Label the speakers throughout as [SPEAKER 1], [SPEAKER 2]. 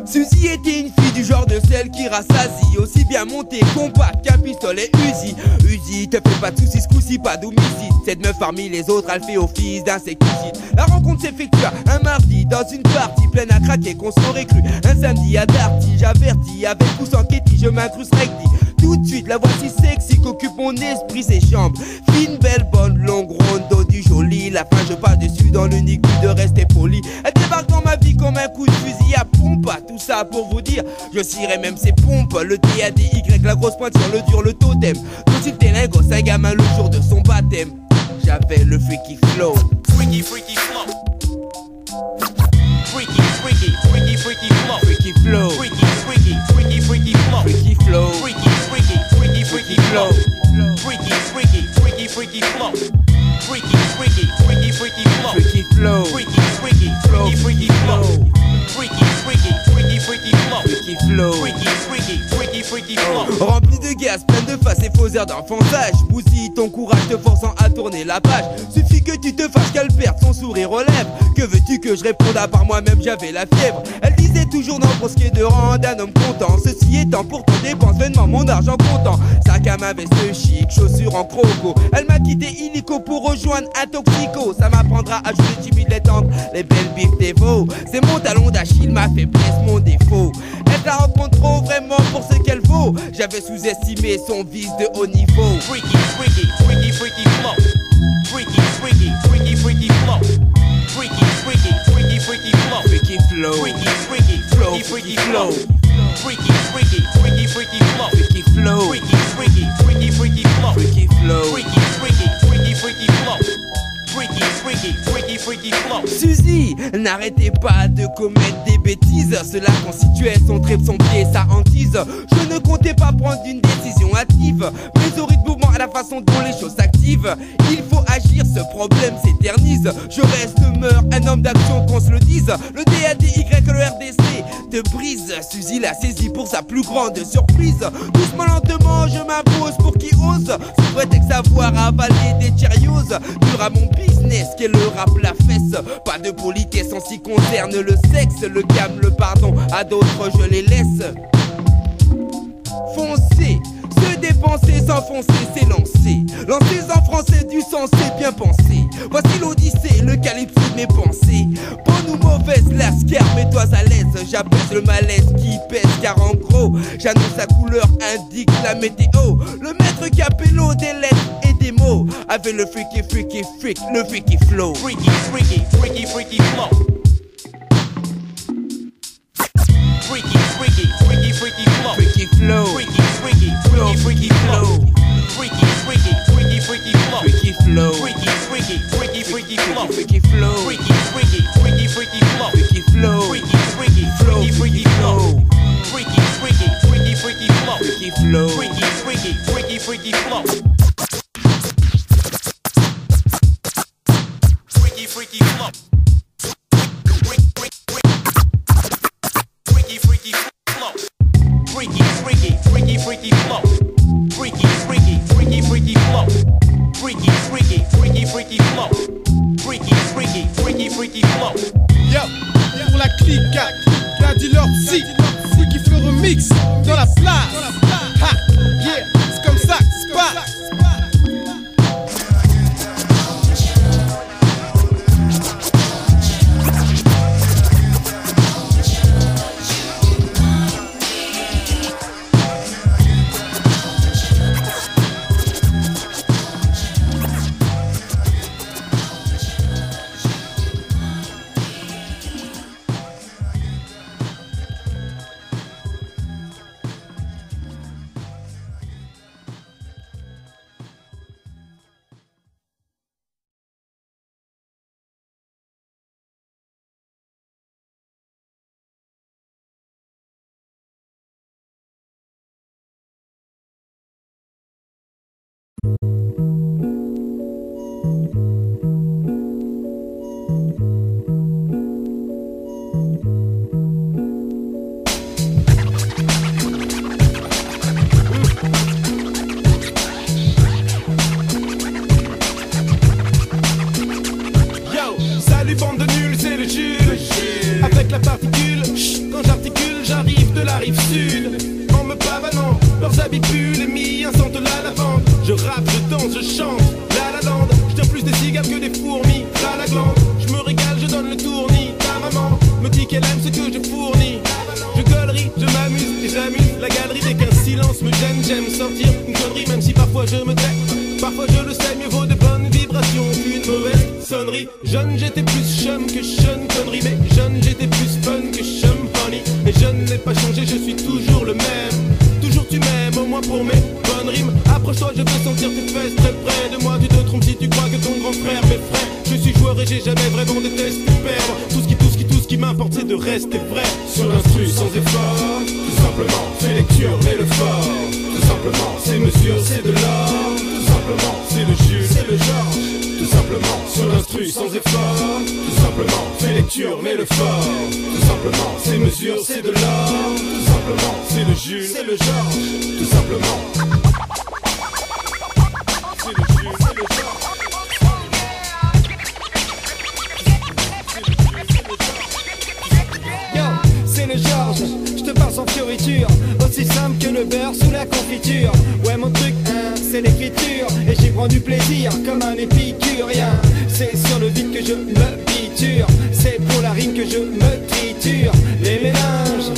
[SPEAKER 1] Suzy était une fille du genre de celle qui rassasie, aussi bien montée, compacte qu'un pistolet Uzi. Uzi, te fais pas de soucis, ce coup-ci pas d'homicide. Cette meuf parmi les autres, elle fait office d'insecticide. La rencontre s'effectua un mardi dans une partie pleine à craquer qu'on s'aurait cru. Un samedi à Darty, j'avertis, avec ou sans Ketty, je m'incruste recti. Tout de suite, la voici sexy qu'occupe mon esprit, ses chambres. Fine, belle, bonne, longue, ronde, dos du joli. La fin, je passe dessus dans l'unique but de rester poli. Elle débarque dans ma vie comme un coup de fusil à pompe. Tout ça pour vous dire, je cirais même ses pompes. Le D-A-D-Y, la grosse pointe sur le dur, le totem. Docile tel un gosse, un gamin le jour de son baptême. J'avais le freaky flow.
[SPEAKER 2] Freaky, freaky flow. Freaky, freaky, freaky, freaky flow.
[SPEAKER 1] Freaky flow.
[SPEAKER 2] Freaky, freaky, freaky, freaky flow.
[SPEAKER 1] Freaky flow.
[SPEAKER 2] Freaky, freaky, freaky, freaky flow. Freaky, freaky, freaky, freaky flow. Freaky, freaky, freaky, freaky flow.
[SPEAKER 1] Freaky flow.
[SPEAKER 2] Freaky, freaky, freaky, freaky flow. Freaky, freaky, freaky, freaky flow.
[SPEAKER 1] Freaky flow.
[SPEAKER 2] Freaky, freaky, freaky, freaky flow.
[SPEAKER 1] Rempli de gaz, plein de faces et faux airs d'enfantage. Bousille ton courage te forçant à tourner la page. Suffit que tu te fasses qu'elle perde son sourire aux lèvres. Que veux-tu que je réponde à part moi-même, j'avais la fièvre. Elle disait toujours non pour ce qui est de rendre un homme content. Ceci étant pourtant dépense vainement mon argent comptant. Sac à main, veste chic, chaussures en croco. Elle m'a quitté illico pour rejoindre un toxico. Ça m'apprendra à jouer timide les tendres, les belles bifs des veaux. C'est mon talon d'Achille, ma faiblesse, mon défaut. Elle la rencontre trop vraiment pour ce qu'elle vaut. J'avais sous-estimé son vice de haut niveau.
[SPEAKER 2] Freaky, freaky, freaky, freaky flow. Freaky, freaky, freaky, freaky flow. Freaky, freaky, freaky, freaky flow.
[SPEAKER 1] Freaky flow.
[SPEAKER 2] Freaky, freaky, freaky, freaky flow. Freaky, freaky, freaky, freaky flow.
[SPEAKER 1] Freaky flow.
[SPEAKER 2] Freaky, freaky, freaky, freaky flow.
[SPEAKER 1] Freaky flow.
[SPEAKER 2] Freaky, freaky, freaky, freaky flow. Freaky, freaky, freaky, freaky flow.
[SPEAKER 1] Suzy n'arrêtez pas de commettre des bêtises. Cela constituait son trip, son pied, sa hantise. Je ne comptais pas prendre une décision hâtive, mais au rythme mouvement à la façon dont les choses s'activent. Il faut agir, ce problème s'éternise. Je reste meurs, un homme d'action qu'on se le dise. Le D-A-D-Y, le RDC te brise. Suzy l'a saisi pour sa plus grande surprise. Doucement, lentement, je m'impose pour qui ose. Sous prétexte savoir avaler des Cheerios. Dur à mon business, qu'est le rap, la fesse. Pas de politesse en ce qui concerne le sexe. Le calme, le pardon, à d'autres je les laisse. Foncer, se dépenser, s'enfoncer, s'élancer. Lancer en français du sens, c'est bien pensé. Voici l'odyssée, le calypso de mes pensées. Bonne ou mauvaise, lascar, mets-toi à l'aise. J'apaise le malaise qui pèse, car en gros, j'annonce la couleur, indique la météo. Le maître Capello des lettres et des mots. Avec le freaky, freaky, freak, le freaky flow.
[SPEAKER 2] Freaky, freaky, freaky, freaky flow. Freaky, freaky, freaky, freaky flow.
[SPEAKER 1] Freaky flow.
[SPEAKER 2] Freaky, freaky, freaky, freaky flow. Freaky, freaky, freaky, freaky flow.
[SPEAKER 1] Freaky flow.
[SPEAKER 2] Freaky, freaky, freaky, freaky flow.
[SPEAKER 1] Freaky flow.
[SPEAKER 2] Freaky, freaky, freaky, freaky flow.
[SPEAKER 1] Freaky flow.
[SPEAKER 2] Freaky, freaky, freaky, freaky flow. Freaky, freaky, freaky, freaky flow.
[SPEAKER 1] Freaky flow.
[SPEAKER 2] Freaky, freaky, freaky, freaky flow. Freaky, freaky flow. Freaky, freaky flow. Freaky, freaky, freaky, freaky flow. Freaky, freaky, freaky, freaky flow. Freaky, freaky, freaky, freaky flow. Freaky, freaky, freaky, freaky flow.
[SPEAKER 3] Yo, pour la clique, la dealer psy, Freaky Flow remix dans la place. Ha, yeah, c'est comme ça que ça se passe. Leurs habits puent, les miens sentent la lavande. Je rappe, je danse, je chante, la lande. Je tiens plus des cigares que des fourmis, la glande. Je me régale, je donne le tournis. Ta maman me dit qu'elle aime ce que je fournis. Je gaulerie, je m'amuse et j'amuse la galerie. Dès qu'un silence me gêne, j'aime sortir une connerie. Même si parfois je me tais, parfois je le sais, mieux vaut de bonnes vibrations qu'une mauvaise sonnerie. Jeune j'étais plus chum que jeune connerie. Mais jeune j'étais plus fun que chum honey. Et je n'ai pas changé, je suis toujours le même. Toujours tu m'aimes, au moins pour mes bonnes rimes. Approche-toi, je veux sentir tes fesses très près de moi. Tu te trompes si tu crois que ton grand frère m'effraie. Je suis joueur et j'ai jamais vraiment détesté perdre. Tout ce qui m'importe c'est de rester vrai. Sur l'instru sans effort, tout simplement fais lecture mais le fort. Tout simplement c'est mesure, c'est de l'or. Tout simplement c'est le jus, c'est le genre. Tout simplement sur l'instru sans effort. Tout simplement fais lecture mais le fort. Tout simplement c'est mesure, c'est de l'or. Tout simplement c'est le jus, c'est le genre. Tout simplement c'est le jus, c'est le genre. C'est le Georges, je te parle sans fioriture. Aussi simple que le beurre sous la confiture. Ouais mon truc, hein, c'est l'écriture. Et j'y prends du plaisir comme un épicurien. C'est sur le vide que je me biture. C'est pour la rime que je me triture. Les mélanges,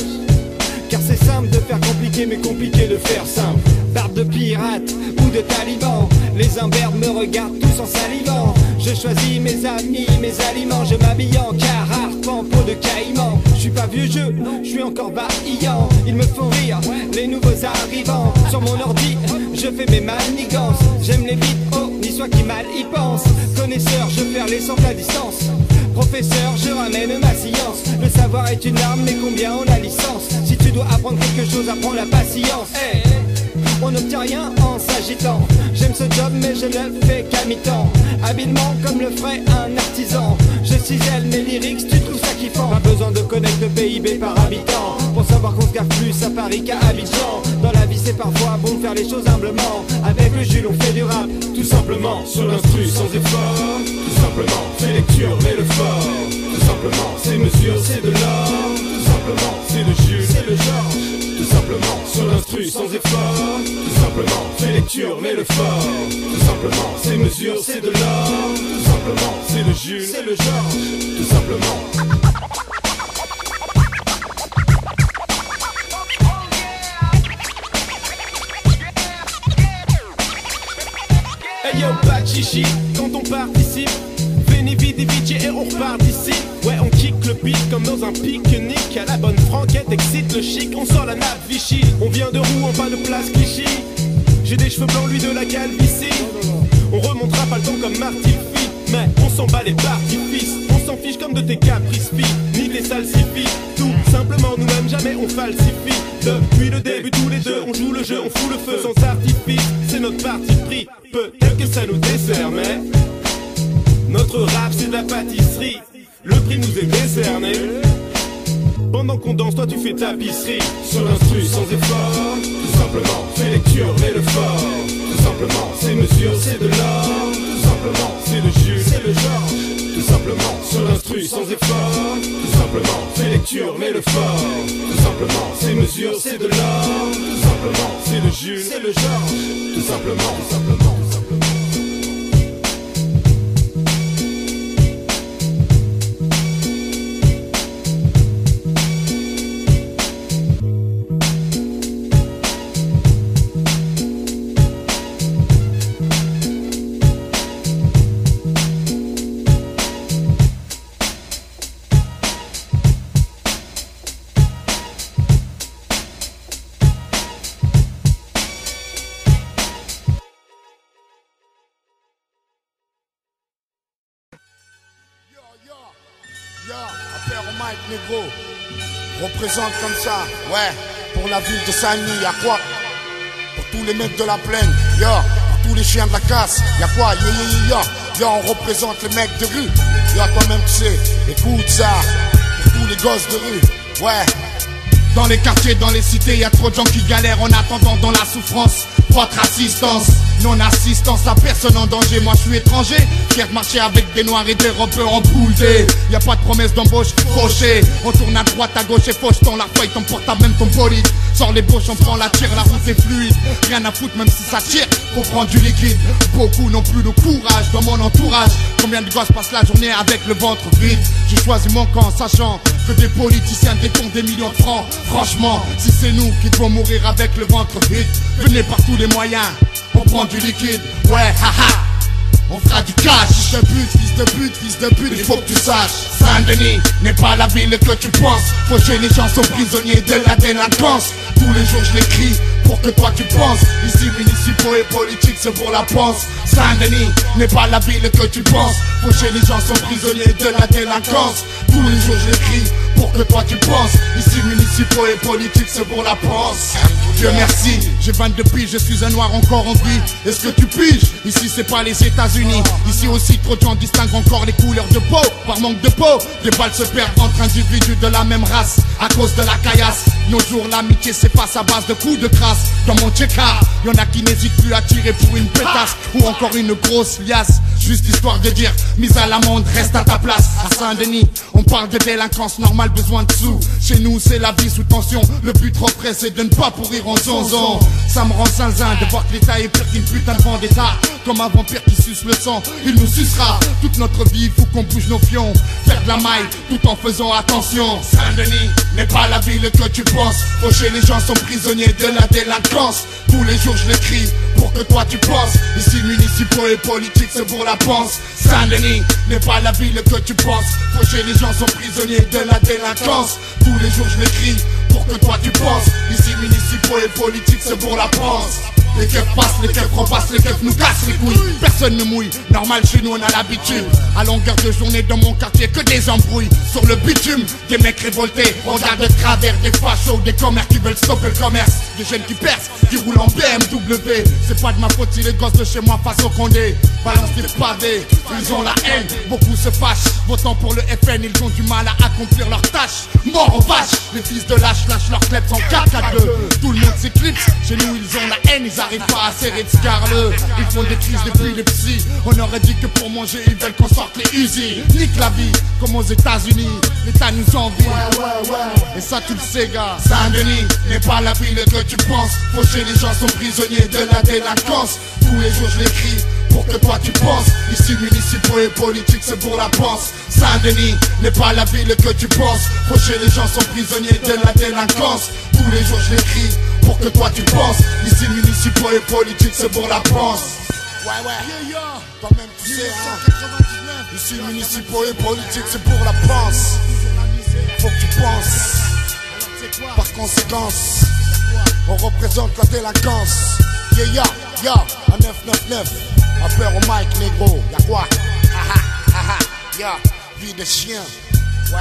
[SPEAKER 3] car c'est simple de faire compliqué mais compliqué de faire simple. Barbe de pirate ou de taliban, les imberbes me regardent tous en salivant. Je choisis mes amis, mes aliments. Je m'habille en Carhartt, en peau de caïman. Je suis pas vieux jeu, je suis encore vaillant. Ils me font rire, les nouveaux arrivants. Sur mon ordi, je fais mes manigances. J'aime les beats, oh, ni soit qui mal y pense. Connaisseur, je perds les samples à distance. Professeur, je ramène ma science. Le savoir est une arme, mais combien on la licence? Si tu dois apprendre quelque chose, apprends la patience. Hey, on n'obtient rien en s'agitant. J'aime ce job, mais je ne fais qu'à mi-temps. Habilement comme le ferait un artisan. Je cisèle mes lyrics, tu trouves ça kiffant. Pas besoin de connaître le PIB par habitant pour savoir qu'on se gaffe plus à Paris qu'à Abidjan. Dans la vie c'est parfois bon de faire les choses humblement. Avec le Jules on fait du rap, tout simplement. Sur l'instru sans effort, tout simplement. Fais lecture mais le fort. Tout simplement, c'est mesure, c'est de l'or. Tout simplement, c'est le jus, c'est le genre. Tout simplement, sur l'instru sans effort. Tout simplement, fais lecture mais le fort. Tout simplement, c'est mesure, c'est de l'or. Tout simplement, c'est le jus, c'est le genre. Tout simplement. Hey yo, pas de chichi quand on participe. Veni vidi vici et on repart d'ici. Ouais, on kick le beat comme dans un pique-nique. À la bonne franquette, excite le chic. On sort la nappe Vichy. On vient de Rouen, pas de place Clichy. J'ai des cheveux blancs, lui de la calvitie. On remontera pas le temps comme Marty Fee. Mais on s'en bat les d'artifice. On s'en fiche comme de tes caprices filles, ni tes salsifis. Tout simplement nous-mêmes jamais on falsifie. Depuis le début tous les deux on joue le jeu, on fout le feu sans artifice. C'est notre parti pris, peut-être que ça nous dessert mais notre rap c'est de la pâtisserie. Le prix nous est décerné. Pendant qu'on danse, toi tu fais tapisserie. Sur l'instru sans effort. Tout simplement, fais lecture mais le fort. Tout simplement, c'est mesure, c'est de l'or. Tout simplement, c'est le jus, c'est le genre. Tout simplement, sur l'instru sans effort. Tout simplement, fais lecture mais le fort. Tout simplement, c'est mesure, c'est de l'or. Tout simplement, c'est le jus, c'est le genre. Tout simplement, tout simplement.
[SPEAKER 4] Négro, représente comme ça, ouais, pour la ville de Saint-Denis, y'a quoi? Pour tous les mecs de la plaine, yo, pour tous les chiens de la casse, y'a quoi? Yo, on représente les mecs de rue, yo, toi-même tu sais, écoute ça, pour tous les gosses de rue, ouais. Dans les quartiers, dans les cités, y'a trop de gens qui galèrent en attendant dans la souffrance. votre assistance. Non-assistance à personne en danger. Moi je suis étranger, fier de marcher avec des noirs et des robeurs en poule D. Y'a pas de promesse d'embauche, fauché. On tourne à droite, à gauche et fauche. Ton la feuille, ton portable, même ton bolide. Sors les bouches, on prend la tire, la route est fluide. Rien à foutre même si ça tire, faut prendre du liquide. Beaucoup n'ont plus de courage dans mon entourage. Combien de gosses passent la journée avec le ventre vide? J'ai choisi mon camp sachant que des politiciens détournent des millions de francs. Franchement, si c'est nous qui devons mourir avec le ventre vide, venez par tous les moyens, on prend du liquide. Ouais, haha, on fera du cash. Fils de pute, fils de pute, fils de pute, il faut que tu saches, Saint-Denis n'est pas la ville que tu penses. Faucher, les gens sont prisonniers de la délinquance. Tous les jours je l'écris pour que toi tu penses. Ici municipaux et politiques c'est pour la pense. Saint-Denis n'est pas la ville que tu penses. Faucher, les gens sont prisonniers de la délinquance. Tous les jours je l'écris pour que toi tu penses. Ici municipaux et politiques c'est pour la pense. Dieu merci, j'ai 22 piges, je suis un noir encore en vie. Est-ce que tu piges? Ici c'est pas les États-Unis. Ici aussi trop de gens distinguent encore les couleurs de peau. Par manque de peau, des balles se perdent entre individus de la même race à cause de la caillasse. Nos jours l'amitié s'efface à base de coups de crasse. Dans mon check-up, y'en a qui n'hésitent plus à tirer pour une pétasse ou encore une grosse liasse. Juste histoire de dire, mise à l'amende, reste à ta place. À Saint-Denis, on parle de délinquance normale, besoin de sous. Chez nous c'est la vie sous tension. Le but trop près c'est de ne pas pourrir en zonzon. Ça me rend zinzin de voir que l'état est pire qu'une putain de vendetta. Comme un vampire qui suce le sang, il nous sucera toute notre vie, faut qu'on bouge nos fions. Faire de la maille tout en faisant attention. Saint-Denis n'est pas la ville que tu penses. Faucher, les gens sont prisonniers de la délinquance. Tous les jours je l'écris pour que toi tu penses. Ici municipaux et politiques c'est pour la pense. Saint-Denis n'est pas la ville que tu penses. Faucher, les gens sont prisonniers de la délinquance. Tous les jours je l'écris pour que toi tu penses. Ici municipaux et politiques c'est pour la pense. Les keufs passent, les keufs repassent, les keufs nous cassent les couilles. Personne ne mouille, normal chez nous on a l'habitude. À longueur de journée dans mon quartier que des embrouilles. Sur le bitume, des mecs révoltés, regardent de travers des fachos, des commères qui veulent stopper le commerce. Des jeunes qui percent, qui roulent en BMW. C'est pas de ma faute si les gosses de chez moi face au Condé balancent des pavés, ils ont la haine, beaucoup se fâchent. Votant pour le FN, ils ont du mal à accomplir leurs tâches. Mort aux vaches, les fils de lâche lâchent leurs kleps en 4-4-2. Tout le monde s'éclipse, chez nous ils ont la haine, ils arrivent pas à serrer de scarle. Ils font des crises depuis les psys. On aurait dit que pour manger ils veulent qu'on sorte les Uzi. Nique la vie, comme aux États-Unis, l'État nous envie. Et ça tu le sais gars. Saint-Denis n'est pas la ville que tu penses. Faucher, les gens sont prisonniers de la délinquance. Tous les jours je l'écris pour que toi tu penses. Ici municipaux et politiques c'est pour la pense. Saint-Denis n'est pas la ville que tu penses. Faucher, les gens sont prisonniers de la délinquance. Tous les jours je l'écris pour que toi tu penses. Ici municipaux et politiques c'est pour la pense. Ouais toi-même tu sais hein. Ici municipaux et politiques c'est pour la pense. Faut que tu penses. Par conséquence on représente la délinquance. Yeah, à 999. Affaire au mic, négro. Y'a quoi? Yeah, vie de chien. Ouais.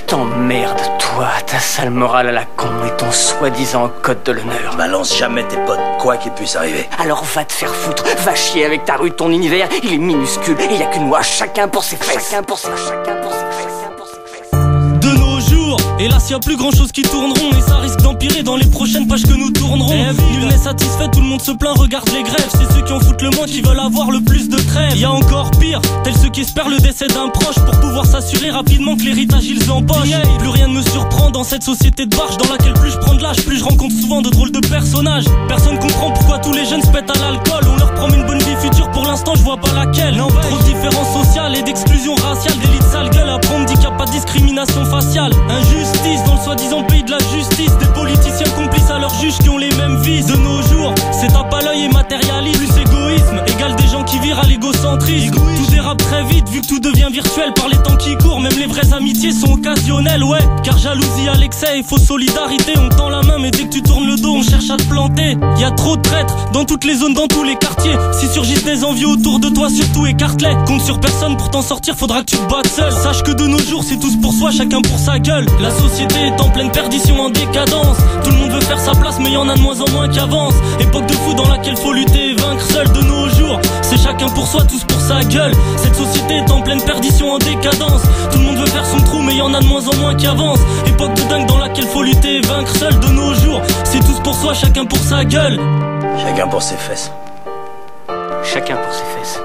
[SPEAKER 5] T'emmerde, toi, ta sale morale à la con et ton soi-disant code de l'honneur.
[SPEAKER 6] Balance jamais tes potes, quoi qu'il puisse arriver.
[SPEAKER 5] Alors va te faire foutre, va chier avec ta rue, ton univers, il est minuscule et y a qu'une loi, chacun pour ses fesses. Chacun pour ses fesses.
[SPEAKER 7] De nos jours, hélas y a plus grand chose qui tourneront et ça risque d'empirer dans les prochaines pages que nous tournerons. Nul n'est satisfait, tout le monde se plaint, regarde les grèves. C'est ceux qui en foutent le moins qui veulent avoir le plus de trêve. Y a encore pire, tels ceux qui espèrent le décès d'un proche pour pouvoir s'assurer rapidement que l'héritage ils empochent. Plus rien ne me surprend dans cette société de barge dans laquelle plus je prends de l'âge, plus je rencontre souvent de drôles de personnages. Personne comprend pourquoi tous les jeunes se pètent à l'alcool. On leur promet une bonne vie future, pour l'instant je vois pas laquelle. Trop de différences sociales et d'exclusion raciale, d'élite sale gueule. Après on me dit qu'il y a pas de discrimination faciale. Injustice dans le soi-disant pays de la justice. Des politiciens complices à leurs juges qui ont les mêmes vices. De nos jours, c'est tape à l'œil et matérialisme. Plus égoïsme égale des gens qui virent à l'égocentrisme. Tout dérape très vite vu que tout devient virtuel par les temps qui courent. Même les vraies amitiés sont occasionnelles, ouais. Car jalousie à l'excès et fausse solidarité. On tend la main mais dès que tu tournes le dos on cherche à te planter. Y a trop de traîtres dans toutes les zones, dans tous les quartiers. Si surgissent des envies autour de toi, surtout écarte-les. Compte sur personne pour t'en sortir, faudra que tu te battes seul. Sache que de nos jours c'est tous pour soi, chacun pour sa gueule. La société est en pleine perdition, en décadence. Tout le monde veut faire sa place place, mais y en a de moins en moins qui avancent. Époque de fou dans laquelle faut lutter et vaincre seul de nos jours. C'est chacun pour soi, tous pour sa gueule. Cette société est en pleine perdition, en décadence. Tout le monde veut faire son trou, mais y en a de moins en moins qui avancent. Époque de dingue dans laquelle faut lutter et vaincre seul de nos jours. C'est tous pour soi, chacun pour sa gueule.
[SPEAKER 6] Chacun pour ses fesses.
[SPEAKER 5] Chacun pour ses fesses.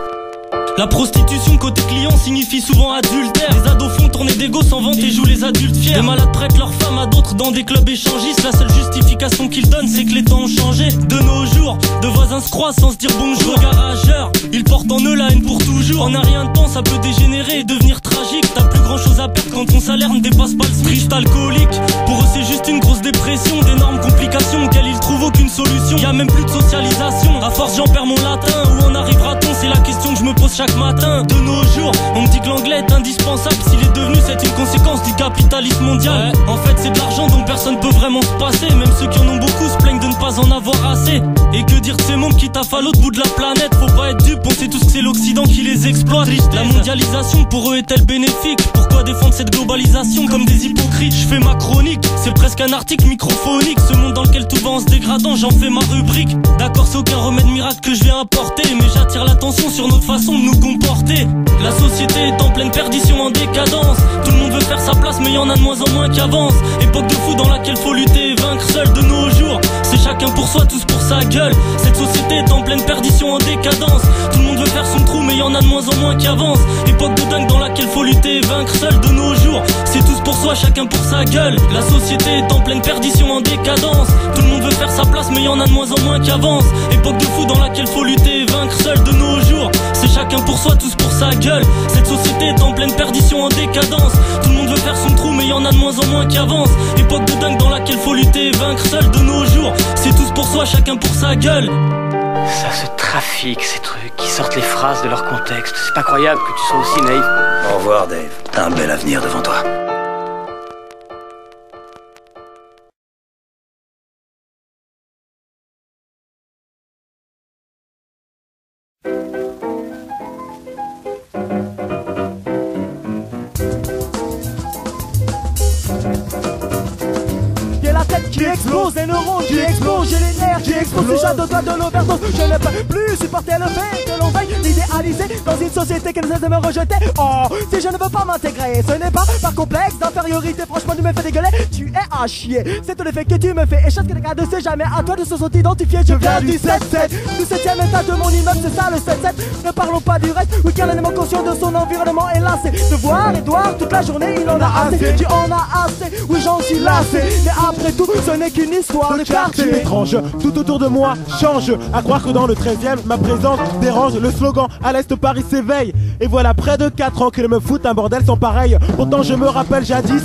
[SPEAKER 7] La prostitution côté client signifie souvent adultère. Les ados font tourner des gosses en vente et jouent les adultes fiers. Des malades prêtent leurs femmes à d'autres dans des clubs échangistes. La seule justification qu'ils donnent, c'est que les temps ont changé. De nos jours, deux voisins se croisent sans se dire bonjour. Garageurs, ils portent en eux la haine pour toujours. En un rien de temps, ça peut dégénérer et devenir tragique. T'as plus grand chose à perdre quand ton salaire ne dépasse pas le SMIC. Alcoolique, pour eux c'est juste une grosse dépression. D'énormes complications auxquelles ils trouvent aucune solution. Y a même plus de socialisation. À force j'en perds mon latin. Où en arrivera-t-on? C'est la question que je me pose chaque matin. De nos jours, on me dit que l'anglais est indispensable. S'il est devenu, c'est une conséquence du capitalisme mondial. En fait c'est de l'argent dont personne peut vraiment se passer. Même ceux qui en ont beaucoup se plaignent de ne pas en avoir assez. Et que dire de ces mômes qui taffent à l'autre bout de la planète? Faut pas être dupe, on sait tous que c'est l'Occident qui les exploite. La mondialisation pour eux est-elle bénéfique? Pourquoi défendre cette globalisation comme des hypocrites? Je fais ma chronique, c'est presque un article microphonique. Ce monde dans lequel tout va en se dégradant, j'en fais ma rubrique. D'accord, c'est aucun remède miracle que je viens apporter, mais j'attire l'attention sur notre façon de nous comporter. La société est en pleine perdition, en décadence. Tout le monde veut faire sa place, mais y en a de moins en moins qui avancent. Époque de fou dans laquelle faut lutter et vaincre seul de nos jours. C'est chacun pour soi, tous pour sa gueule. Cette société est en pleine perdition, en décadence. Tout le monde veut faire son trou, mais y en a de moins en moins qui avancent. Époque de dingue dans laquelle faut lutter et vaincre seul de nos jours. C'est tous pour soi, chacun pour sa gueule. La société est en pleine perdition, en décadence. Tout le monde veut faire sa place, mais y en a de moins en moins qui avancent. Époque de fou dans laquelle faut lutter et vaincre seul de nos jours. C'est chacun pour soi, tous pour sa gueule. Cette société est en pleine perdition, en décadence. Tout le monde veut faire son trou, mais y en a de moins en moins qui avancent. Époque de dingue dans laquelle faut lutter et vaincre seul de nos jours. C'est tous pour soi, chacun pour sa gueule.
[SPEAKER 5] Ça se trafique, ces trucs qui sortent les phrases de leur contexte. C'est pas croyable que tu sois aussi naïf.
[SPEAKER 6] Au revoir, Dave. T'as un bel avenir devant toi.
[SPEAKER 3] Qui explose, les neurones qui explosent, j'ai les nerfs qui explosent, déjà de doigts de l'overdose. Je ne peux plus supporter le fait que l'on veuille l'idéaliser dans une société qui ne cesse de me rejeter. Oh, si je ne veux pas m'intégrer, ce n'est pas par complexe d'infériorité. Franchement, tu me fais dégueuler, tu es à chier. C'est tout l'effet que tu me fais, et chose que les gars ne sait jamais à toi de se sont identifiés. Je viens du 7-7, du 7ème étage de mon immeuble, c'est ça le 7-7. Ne parlons pas du reste, oui, car l'animal conscient de son environnement est lassé. De voir Edouard toute la journée, il en a assez. Tu en as assez, oui, j'en suis lassé. Mais après tout, ce n'est qu'une histoire de quartier.
[SPEAKER 8] Étrange, tout autour de moi change. À croire que dans le 13ème, ma présence dérange. Le slogan à l'Est Paris s'éveille. Et voilà près de 4 ans qu'ils me foutent un bordel sans pareil. Pourtant je me rappelle jadis,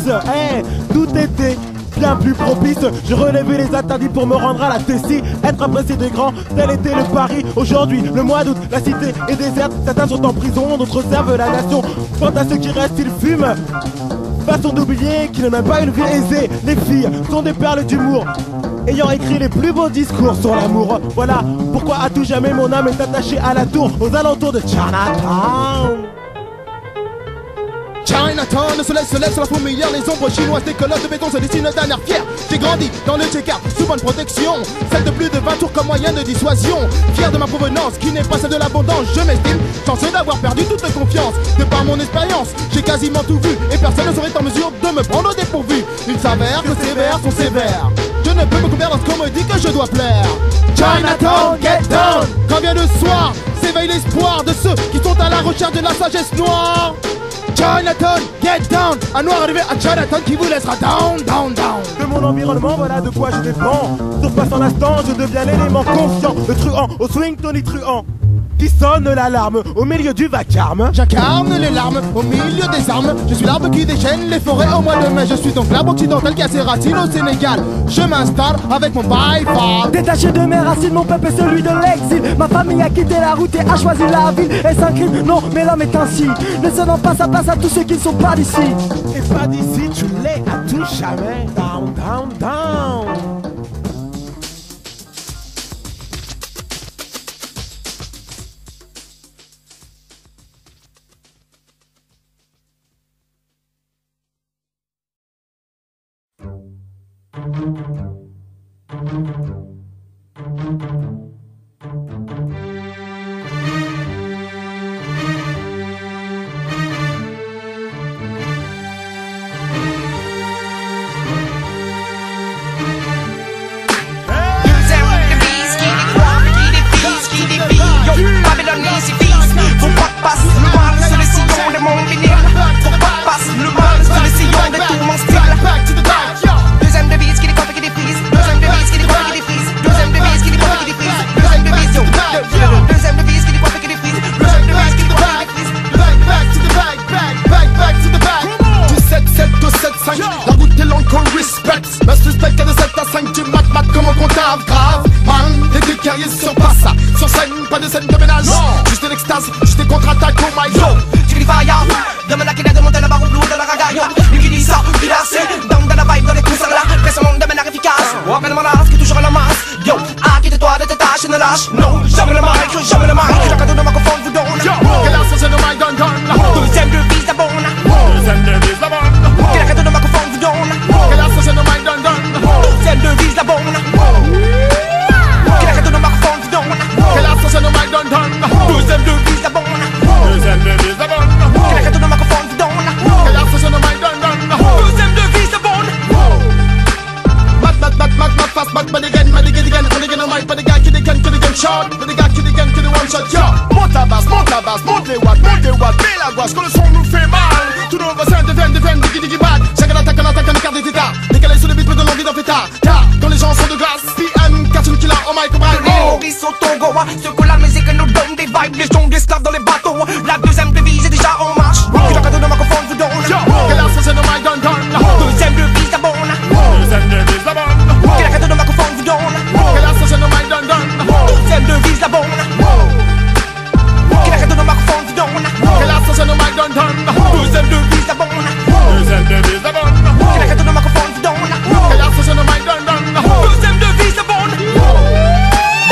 [SPEAKER 8] tout était bien plus propice. Je relevais les interdits pour me rendre à la Tessie. Être apprécié des grands, tel était le pari. Aujourd'hui, le mois d'août, la cité est déserte. Certains sont en prison, d'autres servent la nation. Quant à ceux qui restent, ils fument. Façon d'oublier qu'ils n'ont même pas une vie aisée. Les filles sont des perles d'humour, ayant écrit les plus beaux discours sur l'amour. Voilà pourquoi à tout jamais mon âme est attachée à la tour, aux alentours de Chinatown.
[SPEAKER 9] Chinatown, le soleil se lève sur la fourmilière, les ombres chinoises des colonnes de béton se dessinent d'un air fier. J'ai grandi dans le J-Car, sous bonne protection, celle de plus de 20 tours comme moyen de dissuasion. Fier de ma provenance, qui n'est pas celle de l'abondance, je m'estime chanceux d'avoir perdu toute confiance. De par mon expérience, j'ai quasiment tout vu, et personne ne serait en mesure de me prendre au dépourvu. Il s'avère que ces vers sont sévères, je ne peux me couvrir dans ce qu'on me dit que je dois plaire. Chinatown, get down! Quand vient le soir, s'éveille l'espoir de ceux qui sont à la recherche de la sagesse noire. Chinatown, get down! Un noir arrivé à Chinatown qui vous laissera down, down, down.
[SPEAKER 8] De mon environnement, voilà de quoi je dépends. Sauf pas en l'instant, je deviens l'élément conscient. Le truand, au swing Tony Truand, qui sonne l'alarme au milieu du vacarme.
[SPEAKER 9] J'incarne les larmes au milieu des armes. Je suis l'arbre qui déchaîne les forêts au mois de mai. Je suis donc l'arbre occidental qui a ses racines au Sénégal. Je m'installe avec mon by-far.
[SPEAKER 3] Détaché de mes racines, mon peuple est celui de l'exil. Ma famille a quitté la route et a choisi la ville. Est-ce un crime? Non, mais l'homme est ainsi. Ne cédant pas sa place à tous ceux qui ne sont pas d'ici.
[SPEAKER 8] Et pas d'ici, tu l'es à tout jamais. Down, down, down.
[SPEAKER 9] La route est longue qu'on respect. Mais suspect qu'à de 7 à 5 du mat comme un comptable grave. Man, les deux carrières sur pas ça. Sur scène, pas de scène de ménage. Juste de l'extase, juste des contre-attaques, oh my god.
[SPEAKER 10] Tu dis fire, demande à qui a demandé la barre au bleu de la ragaille. Lui qui dit ça, il a assez. Dans la vibe, dans les coussins là. Personne de manière efficace. Walk in my qui est toujours à la masse. Yo, quitte-toi de tes tâches et ne lâche. Non, jamais le mic, jamais le mic. Chacun de ma confond vous donne.
[SPEAKER 9] Quelle ascension de my gun gun.
[SPEAKER 10] Deuxième devise la bonne.
[SPEAKER 9] Deuxième devise la bonne.
[SPEAKER 10] Chacun de ma confond vous donne.
[SPEAKER 9] Quelle ascension de my gun gun.
[SPEAKER 10] Deuxième devise la bonne. Chacun de ma confond vous donne.
[SPEAKER 9] Quelle ascension de my gun gun.
[SPEAKER 10] Deuxième devise la bonne.
[SPEAKER 9] Deuxième devise la bonne.
[SPEAKER 10] Chacun de ma confond vous donne.
[SPEAKER 9] Quelle ascension de my gun gun.
[SPEAKER 10] Deuxième devise la bonne.
[SPEAKER 9] Mat, fast, but again, on again on mic, but the guy kill again shot, but the guy kill again one shot, yo. Monte la basse, monte les watts, mets la gouache, quand le son nous fait mal. Tous nos voisins deviennent diggy bad. Chacun attaque un quart d'état. Décalé sur le beat, peu de l'envie d'en fêta. Quand les gens sont de glace, PM, cartoon killer, oh my god,
[SPEAKER 10] Maurice au Togo, ceux que la musique nous donne des vibes, les gens esclaves dans les bateaux. La deuxième devise est déjà en marche. Chacun de ma confond vous donne.
[SPEAKER 9] Quelle ascension de my gun gun.
[SPEAKER 10] Deuxième devise la bonne.
[SPEAKER 9] Deuxième devise la bonne.
[SPEAKER 10] Chacun de ma confond vous donne.
[SPEAKER 9] Quelle ascension de my gun gun.
[SPEAKER 10] Deuxième devise la bonne. Chacun de ma confond vous donne.
[SPEAKER 9] Quelle ascension de my gun gun.
[SPEAKER 10] Deuxième devise la bonne.
[SPEAKER 9] Deuxième devise la bonne.
[SPEAKER 10] Chacun de ma confond vous donne.
[SPEAKER 9] Quelle ascension de my gun gun.
[SPEAKER 10] Deuxième devise la bonne.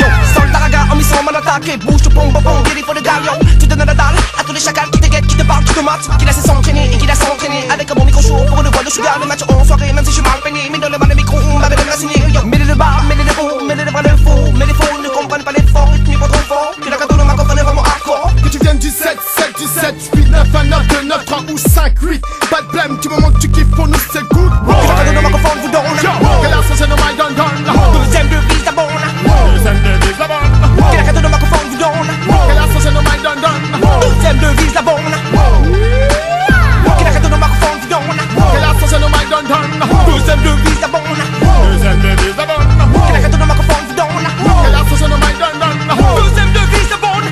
[SPEAKER 10] Yo, soldat raga en mission mal attaqué. Bouge tout pompe, il faut le galion. Tu donnes la dalle à tous les chacals qui te guettent, qui te parlent, qui te matent, qui laissent s'entraîner et qui laissent s'entraîner. Avec un bon micro chaud pour le voix de sugar, le match en soirée, même si je suis mal peigné. Mais dans le bas de micro, on m'avait même signé. Mets-les de bas, mets-les de haut, mets-les de bras de faux. Mais les faux ne comprennent pas l'effort, rythmique pas trop fort. Que la gâteau de ma coffre est vraiment hardcore.
[SPEAKER 9] Que tu viennes du 7, speed 9, 1, 9, 2, 9, 3 ou 5, 8. Pas de blême, du moment que tu kiffes pour nous c'est good.
[SPEAKER 10] Que la gâteau de ma coffre vous donne.
[SPEAKER 9] Quelle ascension de my gun gun.
[SPEAKER 10] Deuxième devise la bonne.
[SPEAKER 9] Deuxième devise la bonne.
[SPEAKER 10] Que la gâteau de ma coffre vous donne.
[SPEAKER 9] Quelle ascension de my gun gun.
[SPEAKER 10] Deuxième devise la bonne. Que la gâteau de ma coffre vous donne.
[SPEAKER 9] Quelle ascension de my gun gun.
[SPEAKER 10] Deuxième devise la bonne.
[SPEAKER 9] Deuxième devise la bonne.
[SPEAKER 10] Que la gâteau de ma coffre vous donne.
[SPEAKER 9] Quelle ascension de my gun gun.
[SPEAKER 10] Deuxième devise la bonne.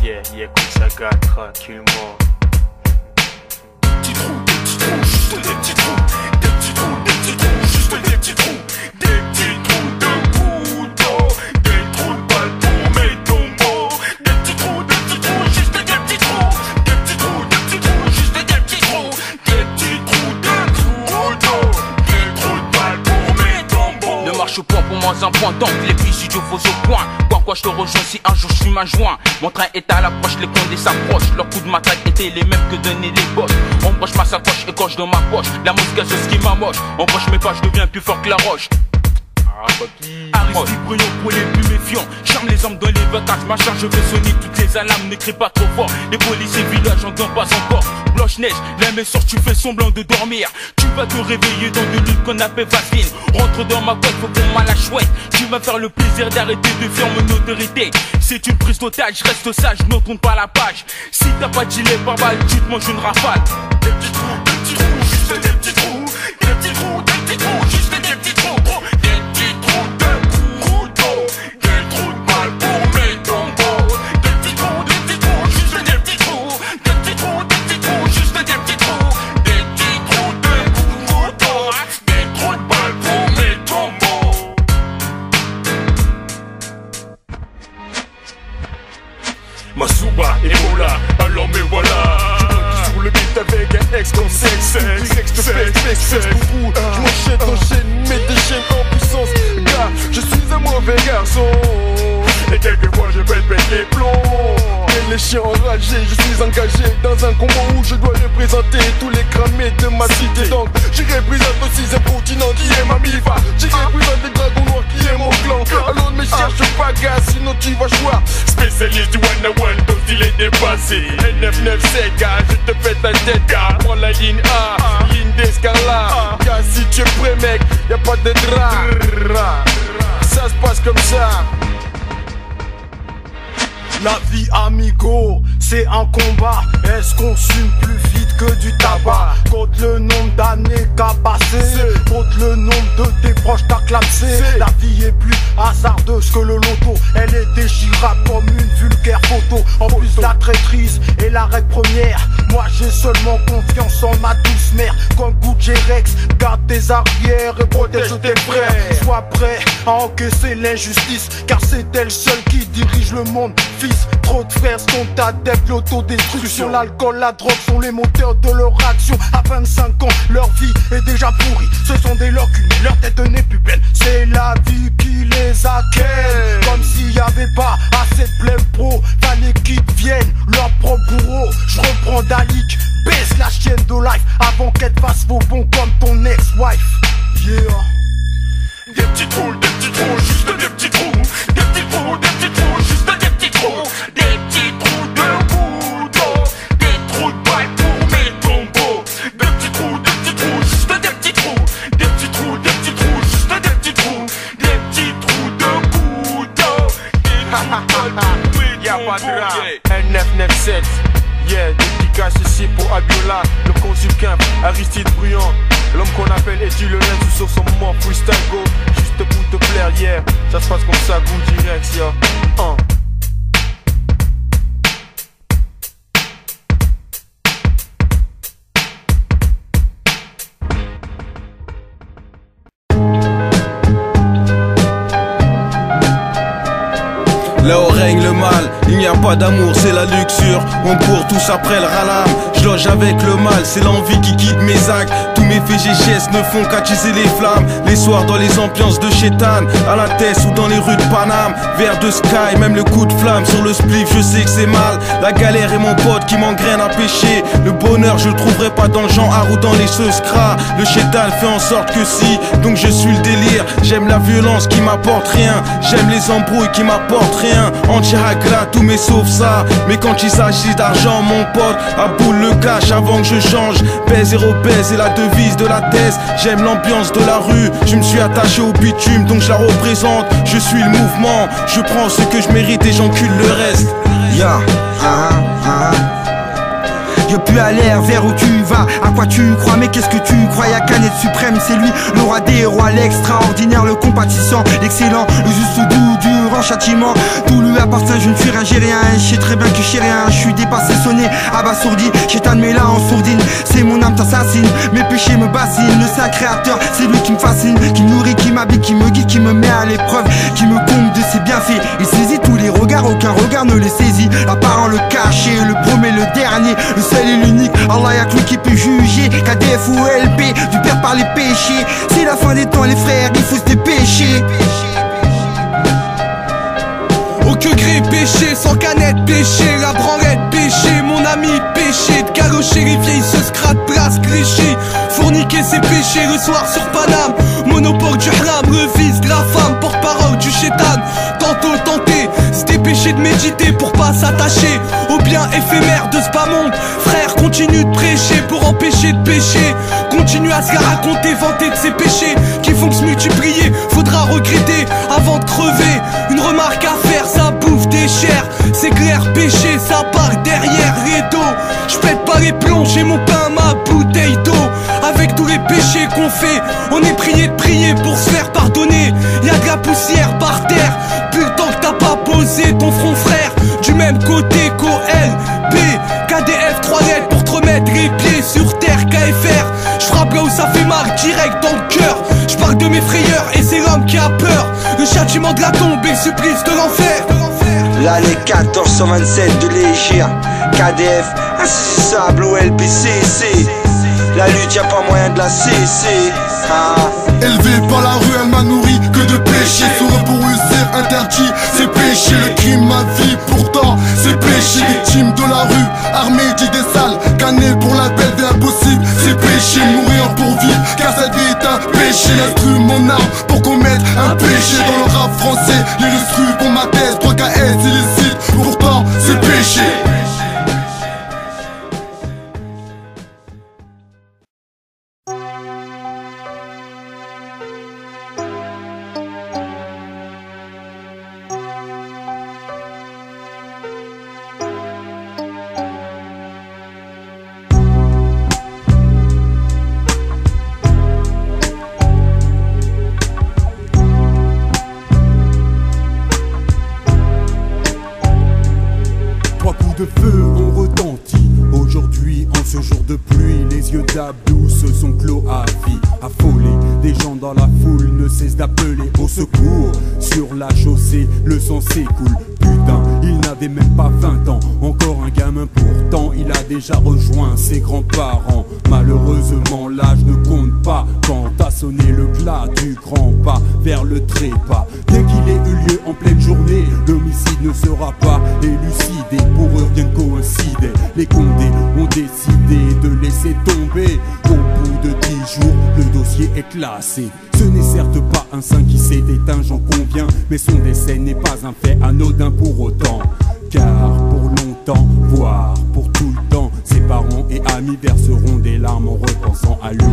[SPEAKER 11] Yeah, écoute ça gars tranquillement. Petits trous, juste des petits trous, des petits trous, des petits trous, juste des petits trous, des petits trous de couteau, des trous de balles pour mes tombeaux, des petits trous, juste des petits trous, des petits trous, juste des petits trous, des petits trous de couteau, des trous de balles pour mes tombeaux.
[SPEAKER 12] Ne marche point pour moins un point, donc les filles studio faux au point. Quoi je te rejoins si un jour je suis ma joint. Mon train est à l'approche, les condés s'approchent. Leurs coups de matraque étaient les mêmes que donnaient les boss. On broche ma sacoche et coche dans ma poche. La mousse gazeuse qui m'amoche. On broche mes pas, je deviens plus fort que la roche. Aristide Bruyon pour les plus méfiants. Charme les armes dans les vacances. Ma charge, je vais sonner toutes les alarmes. Ne crie pas trop fort. Les policiers villages en donnent pas encore. Blanche-Neige, la main sort, tu fais semblant de dormir. Tu vas te réveiller dans de l'huile qu'on appelle vaseline. Rentre dans ma boîte, faut pour moi la chouette. Tu vas faire le plaisir d'arrêter de faire mon autorité. C'est une prise d'otage, reste sage, ne tourne pas la page. Si t'as pas de gilet par balle, tu te manges une rafale.
[SPEAKER 11] Des petits trous, juste des petits trous. Des petits trous, juste des petits trous. Des petits trous de couteau. Des trous de balle pour mes tombeaux. Des petits trous, juste des petits trous. Des petits trous, juste des petits trous. Des petits trous de couteau. Des trous de balle pour mes tombeaux. Masuba et Mola, alors me voilà. Sur le beat avec un ex comme sexe,
[SPEAKER 13] je m'enchaîne, mets des chaînes en puissance. Gars, je suis un mauvais garçon.
[SPEAKER 11] Et quelquefois je pète les plombs.
[SPEAKER 13] Et les chiens enragés, je suis engagé dans un combat où je dois représenter tous les cramés de ma cité. Donc je représente aussi un continent qui est ma mifa. Je représente les dragons noirs qui est mon clan. Alors ne me cherche pas gars, sinon tu vas choir.
[SPEAKER 11] Spécialiste du one-on-one, ton style est dépassé. N997 gars, je te fais ta tête gars.
[SPEAKER 13] Prends la ligne A, ligne d'escalade. Gars si tu es prêt mec, y'a pas de drap. Ça se passe comme ça. La vie amigo, c'est un combat. Est-ce qu'on fume plus vite que du tabac? Compte le nombre d'années qu'a passé, compte le nombre de tes proches t'as clamsé. La vie est plus hasardeuse que le loto. Elle est déchirable comme une vulgaire photo. En plus la traîtrise est la règle première. Moi j'ai seulement confiance en ma douce mère. Comme Gucci Rex, garde tes arrières et protège tes frères. Sois prêt à encaisser l'injustice, car c'est elle seule qui dirige le monde. Trop de frères sont adeptes de l'autodestruction. L'alcool, la drogue sont les moteurs de leur action. À 25 ans, leur vie est déjà pourrie. Ce sont des locunes, leur tête n'est plus belle. C'est la vie qui les accueille. Comme s'il n'y avait pas assez de blême pro. Fallait qu'ils deviennent leur propre bourreau. Je reprends Dalik, baisse la chienne de life avant qu'elle fasse vos bons comme ton ex-wife. Yeah.
[SPEAKER 11] Des petits trous, juste des petits trous. Des petits trous, juste des petits trous. Des petits trous de couteau. Des trous de balle pour mes tombeaux. Des petits trous, juste des petits trous. Des petits trous, juste des petits trous. Des petits trous de couteau. Des trous de balle pour mes
[SPEAKER 13] Y'a pas de rap. N997. Yeah, dédicace ici pour Abiola, le consulquin Aristide Bruyon. L'homme qu'on appelle Eddie le Lens sur son moment freestyle go. Juste pour te plaire, yeah. Ça se passe comme ça, goût direct, yeah.
[SPEAKER 14] Là où règne le mal, il n'y a pas d'amour, c'est la luxure. On court tous après le ralame. Je loge avec le mal, c'est l'envie qui guide mes actes. Tous mes faits et gestes ne font qu'attiser les flammes. Les soirs dans les ambiances de chétane, à la Tesse ou dans les rues de Paname. Vers de sky, même le coup de flamme sur le spliff, je sais que c'est mal. La galère est mon pote qui m'engraine à pécher. Le bonheur je le trouverai pas dans le genre ou dans les seuscras. Le chétane fait en sorte que si, donc je suis le délire. J'aime la violence qui m'apporte rien. J'aime les embrouilles qui m'apportent rien. Anti-hagra, tous mes sauf ça. Mais quand il s'agit d'argent, mon pote, à boule le cash avant que je change. Baise et rebaise, c'est la devise de la thèse. J'aime l'ambiance de la rue, je me suis attaché au bitume, donc je la représente. Je suis le mouvement, je prends ce que je mérite et j'encule le reste.
[SPEAKER 15] Yeah, Y'a plus à l'air, vers où tu vas, à quoi tu crois, mais qu'est-ce que tu crois? Y'a qu'un être suprême, c'est lui, le roi des rois, l'extraordinaire, le compatissant, l'excellent, le juste doux, durant châtiment. Tout lui appartient, je ne suis rien, j'ai rien, je sais très bien que j'ai rien. Je suis dépassé, sonné, abasourdi, j'éteins mes là en sourdine. C'est mon âme t'assassine, mes péchés me bassinent. Le saint créateur, c'est lui qui me fascine, qui me nourrit, qui m'habille, qui me guide, qui me met à l'épreuve, qui me comble de ses bienfaits. Il saisit tous les regards, aucun regard ne les saisit. La parole cachée, le premier, le dernier, le seul et l'unique. Allah y'a que lui qui peut juger, KDF ou LP, du père par les péchés. C'est la fin des temps les frères, il faut se dépêcher.
[SPEAKER 16] Au que gré péché, sans canette péché, la branlette péché, mon ami péché, de garocher les vieilles se scrate, brasse, gréché, fourniquer ses péchés, le soir sur Paname, monopole du haram, revise de la femme. empêcher de méditer pour pas s'attacher au bien éphémère de ce bas monde. Frère, continue de prêcher pour empêcher de pécher. Continue à se la raconter, vanter de ses péchés qui font que se multiplier, faudra regretter avant de crever. Une remarque à faire, ça bouffe des chairs. C'est clair, péché, ça part derrière rideau. J'pète pas les plombs, j'ai mon pain, ma bouteille d'eau. Avec tous les péchés qu'on fait, on est prié de prier pour se faire pardonner. Y'a de la poussière par terre, plus le temps que t'as pas posé ton front frère. Du même côté qu'OLB, KDF 3 lettres pour te remettre les pieds sur terre. KFR, j'frappe là où ça fait mal, direct dans le cœur. J'parle de mes frayeurs et c'est l'homme qui a peur. Le châtiment de la tombe et le supplice de l'enfer.
[SPEAKER 15] L'année 1427 de l'Égypte, KDF, insaisissable au LPCC. La lutte, y'a pas moyen de la cesser.
[SPEAKER 4] Élevé par la rue, elle m'a nourri que de péché. Sous repos c'est interdit, c'est péché. Le crime, ma vie, pourtant c'est péché. Victime de la rue, armée d'idées sales. Cannelle pour la belle vie impossible, c'est péché. Mourir pour vivre, car cette vie est un péché. L'instru, mon arme, pour commettre un péché. Dans le rap français, les instrus pour ma thèse. 3KS illicite, pourtant c'est péché.
[SPEAKER 17] De feu ont retenti. Aujourd'hui, en ce jour de pluie, les yeux d'Abdou se sont clos à vie. Affolés, des gens dans la foule ne cessent d'appeler au secours. Sur la chaussée, le sang s'écoule. Putain, il n'avait même pas 20 ans. Encore un gamin pourtant, il a déjà rejoint ses grands-parents. Malheureusement, l'âge ne compte pas quand a sonné le glas du grand pas vers le trépas. Dès qu'il ait eu lieu en pleine journée, l'homicide ne sera pas élucidé. Pour eux, rien ne coïncidait. Les Condés ont décidé de laisser tomber. Au bout de 10 jours, le dossier est classé. Ce n'est certes pas un saint qui s'est éteint, j'en conviens, mais son décès n'est pas un fait anodin pour autant. Car pour longtemps, voire pour tout le temps, ses parents et amis verseront des larmes en repensant à lui.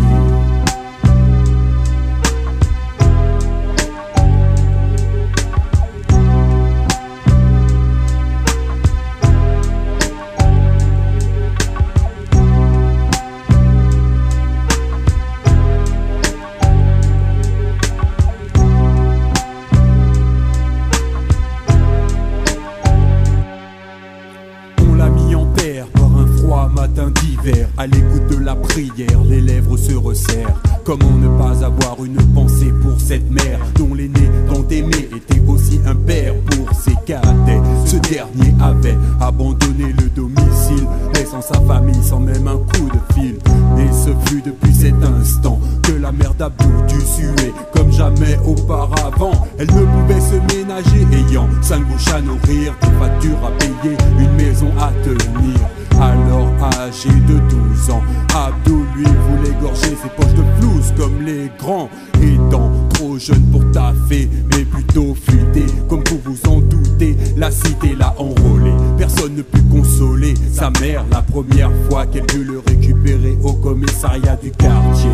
[SPEAKER 17] Matin d'hiver, à l'écoute de la prière, les lèvres se resserrent. Comment ne pas avoir une pensée pour cette mère dont l'aîné tant aimé était aussi un père pour ses cadets. Ce dernier avait abandonné le domicile, laissant sa famille sans même un coup de fil. Et ce fut depuis cet instant que la mère d'Abdou dut suer comme jamais auparavant. Elle ne pouvait se ménager, ayant 5 bouches à nourrir, des factures à payer, une maison à tenir. Alors âgé de 12 ans, Abdou lui voulait gorger ses poches de flouze comme les grands. Étant trop jeune pour taffer, mais plutôt futé, comme pour vous en douter, la cité l'a enrôlé. Personne ne put consoler sa mère la première fois qu'elle dut le récupérer au commissariat du quartier.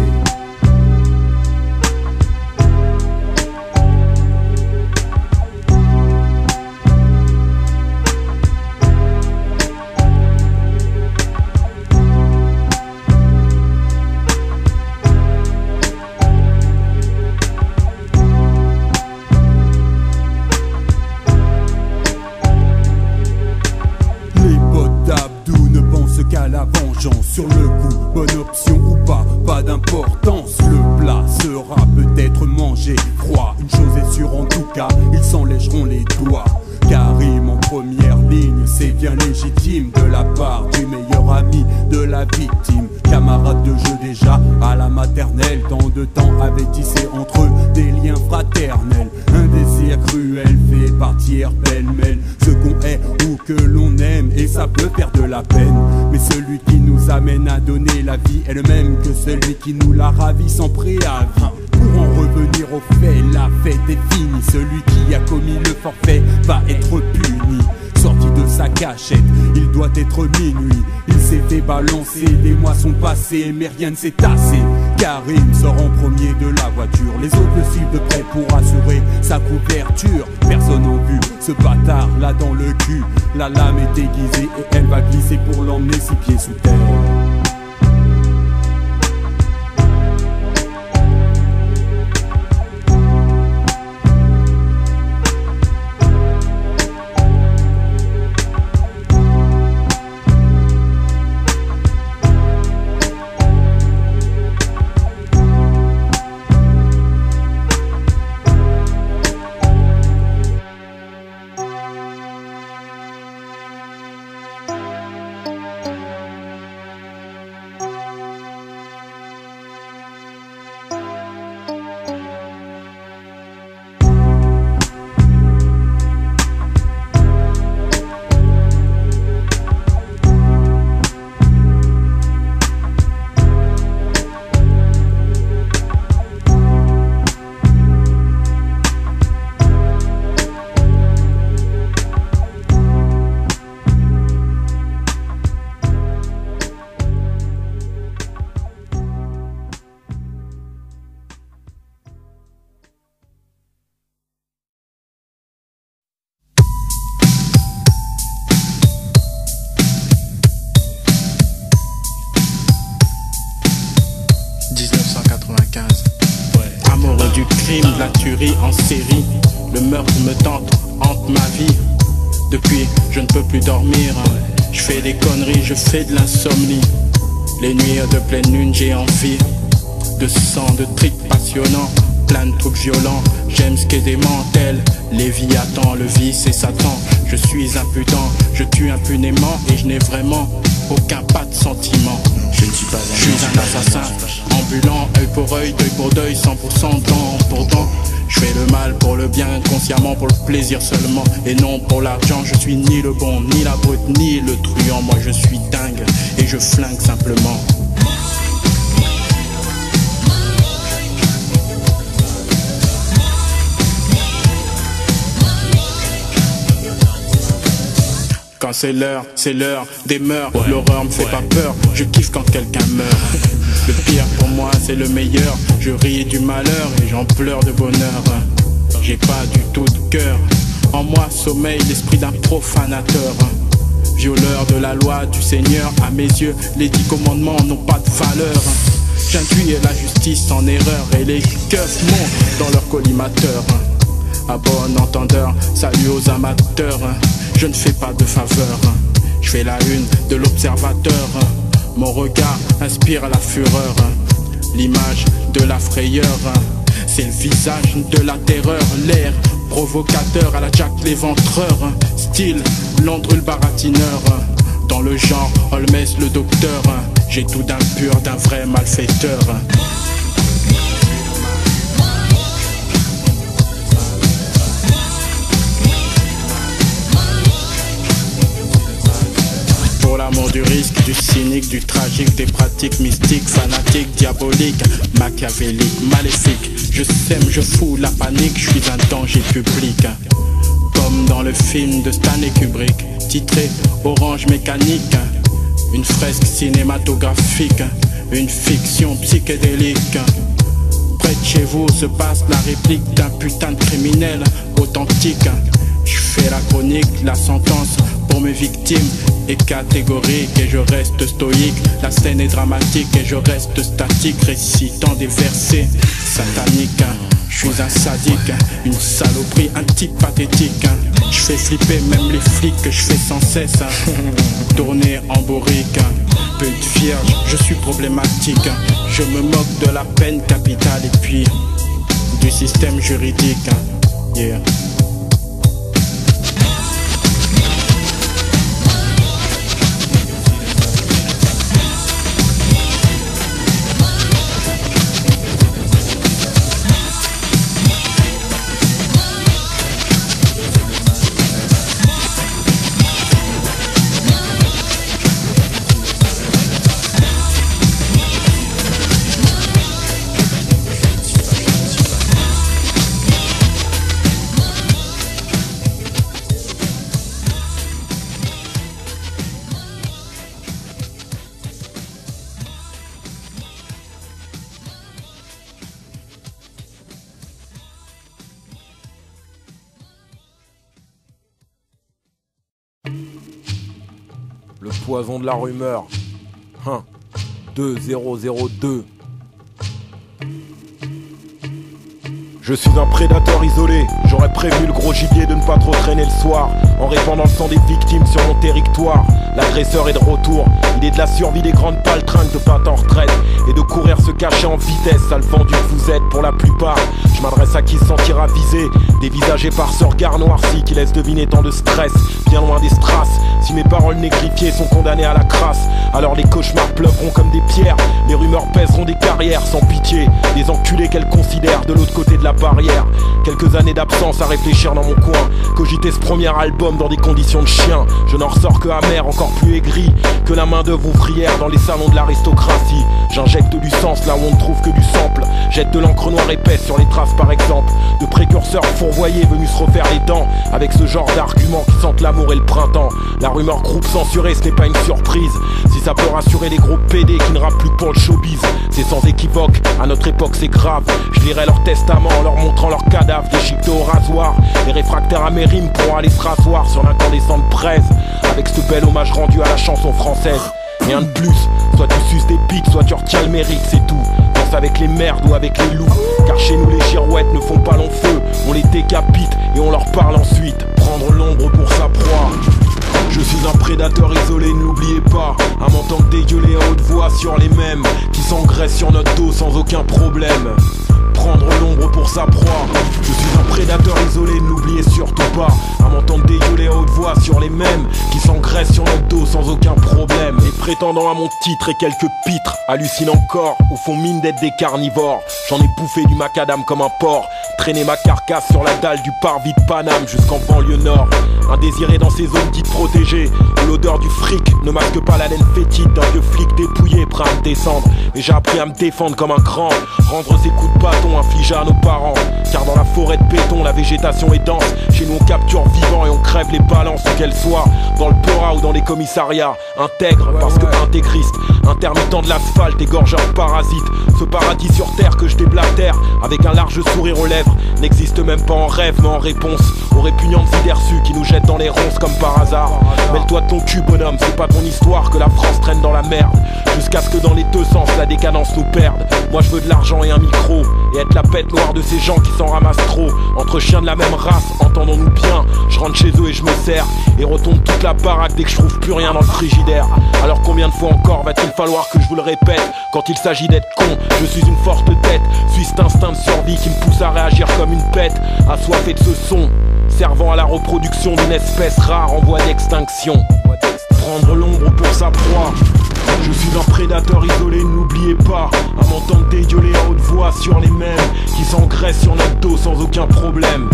[SPEAKER 17] Qu'à la vengeance, sur le coup, bonne option ou pas, pas d'importance. Le plat sera peut-être mangé froid. Une chose est sûre en tout cas, ils s'en lécheront les doigts. Karim en première ligne, c'est bien légitime de la part du meilleur ami de la victime. Camarade de jeu déjà à la maternelle, tant de temps avait tissé entre eux des liens fraternels. Un désir cruel fait partir pêle-mêle ce qu'on est ou que l'on aime, et ça peut faire de la peine. Mais celui qui nous amène à donner la vie est le même que celui qui nous la ravit sans préavis. Pour en revenir revenir au fait, la fête est finie. Celui qui a commis le forfait va être puni. Sorti de sa cachette, il doit être minuit. Il s'est fait balancer, des mois sont passés, mais rien ne s'est tassé. Karim sort en premier de la voiture, les autres le suivent de près pour assurer sa couverture. Personne n'a vu ce bâtard là dans le cul. La lame est aiguisée et elle va glisser pour l'emmener 6 pieds sous terre.
[SPEAKER 18] Amoureux du crime, de la tuerie en série. Le meurtre me tente, hante ma vie. Depuis, je ne peux plus dormir. Je fais des conneries, je fais de l'insomnie. Les nuits de pleine lune, j'ai envie de sang, de tripes passionnants, plein de trucs violents. J'aime ce qu'est des mentelles, Léviathan, le vice et Satan. Je suis impudent, je tue impunément et je n'ai vraiment aucun pas de sentiment. Je ne suis pas un, je suis un assassin ambulant, œil pour œil, deuil pour deuil, 100% dent pour dent. Je fais le mal pour le bien, consciemment pour le plaisir seulement et non pour l'argent. Je suis ni le bon, ni la brute, ni le truand. Moi je suis dingue et je flingue simplement. Quand c'est l'heure des mœurs. L'horreur me fait pas peur, je kiffe quand quelqu'un meurt. Le pire pour moi c'est le meilleur. Je ris du malheur et j'en pleure de bonheur. J'ai pas du tout de cœur. En moi sommeille l'esprit d'un profanateur. Violeur de la loi du Seigneur. À mes yeux les 10 commandements n'ont pas de valeur. J'induis la justice en erreur et les keufs montent dans leur collimateur. À bon entendeur, salut aux amateurs. Je ne fais pas de faveur, je fais la une de l'observateur. Mon regard inspire la fureur, l'image de la frayeur. C'est le visage de la terreur, l'air provocateur à la Jack l'éventreur. Style Landru le baratineur, dans le genre Holmes le docteur. J'ai tout d'un pur, d'un vrai malfaiteur. Pour l'amour du risque, du cynique, du tragique, des pratiques mystiques, fanatiques, diaboliques, machiavéliques, maléfiques. Je sème, je fous la panique, je suis un danger public. Comme dans le film de Stanley Kubrick, titré Orange Mécanique. Une fresque cinématographique, une fiction psychédélique. Près de chez vous se passe la réplique d'un putain de criminel authentique. Je fais la chronique, la sentence pour mes victimes est catégorique et je reste stoïque. La scène est dramatique et je reste statique, récitant des versets sataniques. Je suis un sadique, une saloperie, un type pathétique. Je fais flipper même les flics que je fais sans cesse tourner en bourrique. Pute vierge, je suis problématique. Je me moque de la peine capitale et puis du système juridique. Yeah.
[SPEAKER 19] poison de la rumeur. 2002. Je suis un prédateur isolé, j'aurais prévu le gros gibier de ne pas trop traîner le soir, en répandant le sang des victimes sur mon territoire. L'agresseur est de retour, il est de la survie des grandes paltringues de peintes en retraite, et de courir se cacher en vitesse, à le vent du fouzette pour la plupart. Je m'adresse à qui se sentira visé, dévisagé par ce regard noirci qui laisse deviner tant de stress, bien loin des strass. Si mes paroles négrifiées sont condamnées à la crasse, alors les cauchemars pleuvront comme des pierres, les rumeurs pèseront des carrières sans pitié, des enculés qu'elles considèrent de l'autre côté de la barrière. Quelques années d'absence à réfléchir dans mon coin, cogiter ce premier album dans des conditions de chien. Je n'en ressors que amer, encore plus aigri que la main d'œuvre ouvrière dans les salons de l'aristocratie. J'injecte du sens là où on ne trouve que du sample, jette de l'encre noire épaisse sur les traces par exemple de précurseurs fourvoyés venus se refaire les dents avec ce genre d'arguments qui sentent l'amour et le printemps. La rumeur groupe censuré, ce n'est pas une surprise. Si ça peut rassurer les gros PD qui ne rappent plus pour le showbiz, c'est sans équivoque, à notre époque c'est grave. Je lirai leur testament en leur montrant leurs cadavres déchiquetés au rasoir. Les réfractaires à mes rimes pourront aller se rasseoir sur l'incandescente braise avec ce bel hommage rendu à la chanson française. Rien de plus, soit tu suces des pics, soit tu retiens le mérite, c'est tout. Danse avec les merdes ou avec les loups, car chez nous les girouettes ne font pas long feu. On les décapite et on leur parle ensuite. Prendre l'ombre pour sa proie. Je suis un prédateur isolé, n'oubliez pas, à m'entendre dégueuler à haute voix sur les mêmes qui s'engraissent sur notre dos sans aucun problème. Prendre l'ombre pour sa proie. Je suis un prédateur isolé, n'oubliez surtout pas, à m'entendre dégueuler à haute voix sur les mêmes qui s'engraissent sur notre dos sans aucun problème. Et prétendant à mon titre et quelques pitres, hallucinent encore ou font mine d'être des carnivores. J'en ai bouffé du macadam comme un porc, traîné ma carcasse sur la dalle du parvis de Paname jusqu'en banlieue nord. Indésiré dans ces zones dites protégées, où l'odeur du fric ne masque pas la laine fétide d'un vieux flic dépouillé prêt à me descendre. Mais j'ai appris à me défendre comme un grand, rendre ses coups de bâton infligés à nos parents. Car dans la forêt de béton, la végétation est dense. Chez nous on capture vivant et on crève les balances, où qu'elles soient dans le Pora ou dans les commissariats. Intègre parce que intégriste, intermittent de l'asphalte, égorgeur parasite. Ce paradis sur terre que je déblatère avec un large sourire aux lèvres n'existe même pas en rêve mais en réponse aux répugnantes idées reçues qui nous jettent dans les ronces comme par hasard. Mêle-toi de ton cul bonhomme, c'est pas ton histoire que la France traîne dans la merde, jusqu'à ce que dans les deux sens la décadence nous perde. Moi je veux de l'argent et un micro, et être la bête noire de ces gens qui s'en ramassent trop. Entre chiens de la même race, entendons-nous bien. Je rentre chez eux et je me sers, et retombe toute la baraque dès que je trouve plus rien dans le frigidaire. Alors combien de fois encore va-t-il falloir que je vous le répète, quand il s'agit d'être con, je suis une forte tête. Suis cet instinct de survie qui me pousse à réagir comme une bête, assoiffé de ce son, servant à la reproduction d'une espèce rare en voie d'extinction. Prendre l'ombre pour sa proie. Je suis un prédateur isolé, n'oubliez pas, à m'entendre dégueuler à haute voix sur les mêmes qui s'engraissent sur notre dos sans aucun problème.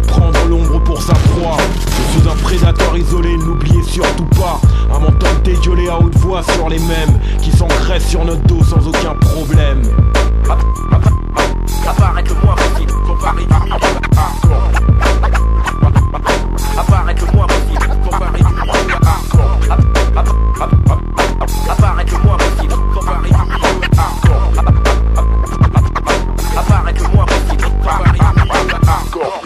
[SPEAKER 19] Prendre l'ombre pour sa proie. Je suis un prédateur isolé, n'oubliez surtout pas, à m'entendre dégueuler à haute voix sur les mêmes qui s'engraissent sur notre dos sans aucun problème.
[SPEAKER 2] Apparaître le moins possible, comparé du milieu hardcore. Apparaître le moins possible, comparé du milieu hardcore. Apparaître le moins possible, comparé du milieu hardcore. Apparaître le moins possible, comparé du milieu hardcore.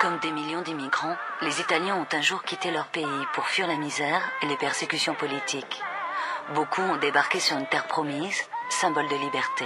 [SPEAKER 20] Comme des millions d'immigrants, les Italiens ont un jour quitté leur pays pour fuir la misère et les persécutions politiques. Beaucoup ont débarqué sur une terre promise, symbole de liberté.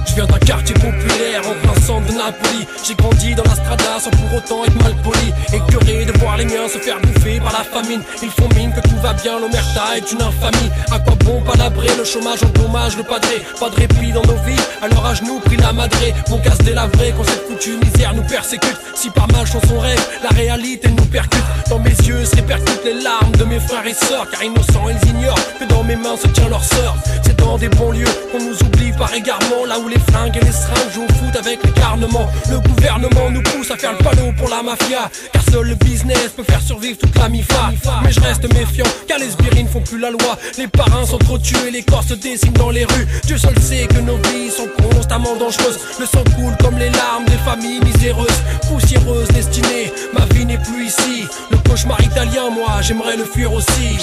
[SPEAKER 16] Je viens d'un quartier populaire en plein centre de Napoli. J'ai grandi dans la strada sans pour autant être mal poli. Écœuré de voir les miens se faire bouffer par la famine. Ils font mine que tout va bien, l'omerta est une infamie. À quoi bon palabrer, le chômage endommage le padré. Pas de répit dans nos vies, alors à genoux pris la madré. Mon casse délavré quand cette foutue misère nous persécute. Si par malchance on rêve, la réalité nous percute. Dans mes yeux se répercutent les larmes de mes frères et sœurs, car innocents ils ignorent que dans mes mains se tient leur sort. C'est dans
[SPEAKER 21] dans des banlieues, qu'on nous oublie par égarement. Là où les flingues et les seringues jouent au foot avec les garnements. Le gouvernement nous pousse à faire le panneau pour la mafia, car seul le business peut faire survivre toute la MIFA. Mais je reste méfiant, car les sbires ne font plus la loi. Les parrains sont trop tués, les corps se dessinent dans les rues. Dieu seul sait que nos vies sont constamment dangereuses. Le sang coule comme les larmes des familles miséreuses, poussiéreuses, destinées. Ma vie n'est plus ici. Le cauchemar italien, moi, j'aimerais le fuir aussi.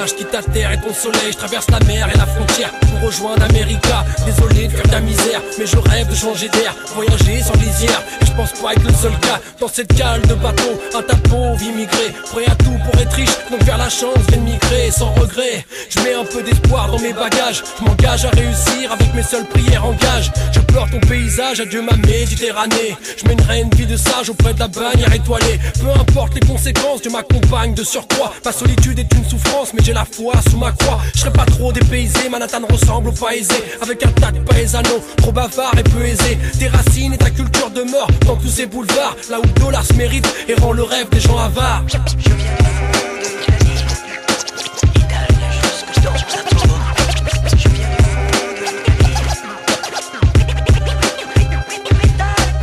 [SPEAKER 21] Je quitte la terre et ton soleil, je traverse la mer et la frontière pour rejoindre America. Désolé de faire de la misère, mais je rêve de changer d'air, voyager sans lisière. Et je pense pas être le seul cas dans cette cale de bateau. Un tas de pauvres immigrés, prêt à tout pour être riche, donc vers la chance viens de migrer sans regret. Je mets un peu d'espoir dans mes bagages, je m'engage à réussir avec mes seules prières en gage. Je pleure ton paysage, adieu ma Méditerranée. Je mènerai une vie de sage auprès de la bannière étoilée. Peu importe les conséquences, Dieu m'accompagne de surcroît. Ma solitude est une souffrance, mais j'ai la foi sous ma croix. Je serai pas trop dépaysé, Manhattan ressemble au paysé, avec un tas de paisanos, trop bavard et peu aisé. Tes racines et ta culture demeurent dans tous ces boulevards, là où le dollar se mérite et rend le rêve des gens avares.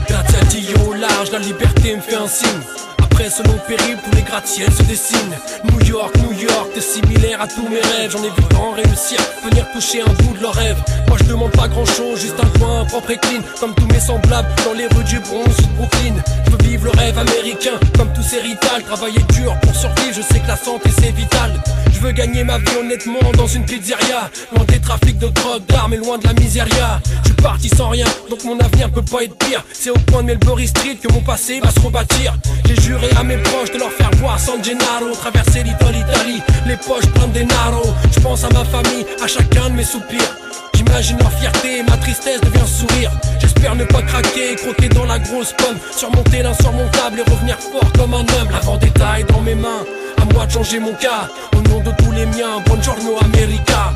[SPEAKER 21] Grazie a Dio au large, la liberté me fait un signe. Après ce long périple, tous les gratte-ciels se dessinent. New York, t'es similaire à tous mes rêves. J'en ai vu tant réussir, venir toucher un bout de leur rêve. Moi je demande pas grand chose, juste un coin propre et clean, comme tous mes semblables dans les rues du Bronx ou de Brooklyn. Je veux vivre le rêve américain, comme tous ces ritals. Travailler dur pour survivre, je sais que la santé c'est vital. Je veux gagner ma vie honnêtement dans une pizzeria, loin des trafics de drogue, d'armes et loin de la miséria. Je suis parti sans rien, donc mon avenir peut pas être pire. C'est au coin de Melbury Street que mon passé va se rebâtir. J'ai juré à mes proches de leur faire voir San Gennaro, traverser l'Italie, les poches pleines des narrows. Je pense à ma famille, à chacun de mes soupirs. J'imagine leur fierté et ma tristesse devient sourire. J'espère ne pas craquer, croquer dans la grosse pomme, surmonter l'insurmontable et revenir fort comme un homme. La vendetta est dans mes mains, à moi de changer mon cas. Au nom de tous les miens, buongiorno America.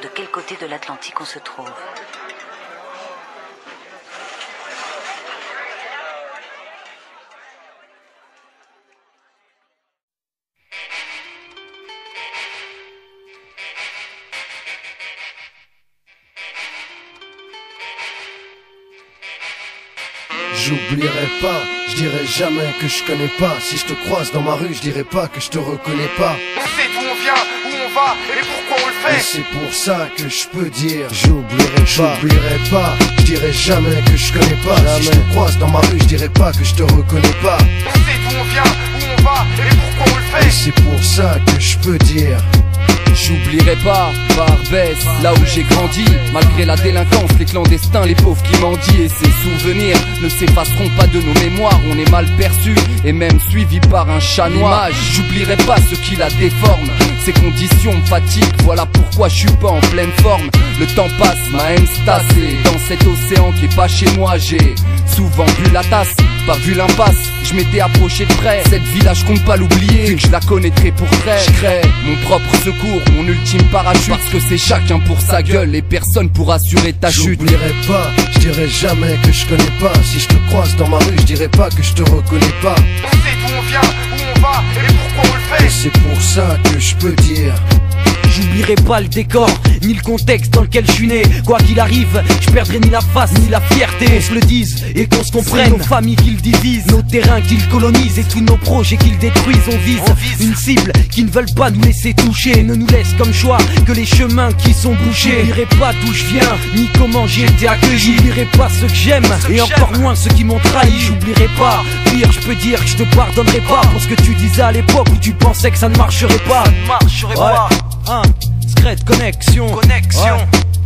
[SPEAKER 20] De quel côté de l'Atlantique on se trouve.
[SPEAKER 22] J'oublierai pas, je dirai jamais que je connais pas. Si je te croise dans ma rue, je dirai pas que je te reconnais pas.
[SPEAKER 13] On sait d'où on vient, où on va et pourquoi on le fait.
[SPEAKER 22] Et c'est pour ça que je peux dire j'oublierai pas, je dirai jamais que je connais pas. Si je te croise dans ma rue, je dirai pas que je te reconnais pas.
[SPEAKER 13] On sait d'où on vient, où on va et pourquoi on le fait.
[SPEAKER 22] Et c'est pour ça que je peux dire
[SPEAKER 23] j'oublierai pas, Barbès, là où j'ai grandi. Malgré la délinquance, les clandestins, les pauvres qui mendient. Et ces souvenirs ne s'effaceront pas de nos mémoires. On est mal perçu et même suivi par un chat noir. J'oublierai pas ce qui la déforme. Ces conditions me fatiguent, voilà pourquoi je suis pas en pleine forme. Le temps passe, ma haine se tasse. Et dans cet océan qui est pas chez moi, j'ai souvent bu la tasse, pas vu l'impasse. Je m'étais approché de près, cette vie-là je compte pas l'oublier. Vu que je la connaîtrai pour vrai, je crée mon propre secours, mon ultime parachute. Parce que c'est chacun pour sa gueule et personne pour assurer ta chute.
[SPEAKER 22] J'oublierai pas, je dirai jamais que je connais pas. Si je te croise dans ma rue, je dirai pas que je te reconnais pas.
[SPEAKER 13] On sait d'où on vient, où on va et pourquoi on le fait.
[SPEAKER 22] Et c'est pour ça que je peux dire
[SPEAKER 1] J'oublierai pas le décor, ni le contexte dans lequel je suis né. Quoi qu'il arrive, je perdrai ni la face, ni la fierté. Qu'on se le dise et qu'on se comprenne. Nos familles qui le divisent, nos terrains qui le colonisent, et tous nos projets qui le détruisent. On vise une cible qui ne veulent pas nous laisser toucher, ne nous laisse comme choix que les chemins qui sont bouchés. J'oublierai pas d'où je viens, ni comment j'ai été accueilli. J'oublierai pas ceux que j'aime, et encore moins ceux qui m'ont trahi. J'oublierai pas, pire je peux dire que je te pardonnerai pas pour ce que tu disais à l'époque où tu pensais que ça ne marcherait pas. Ça ne marcherait pas. Secret connexion.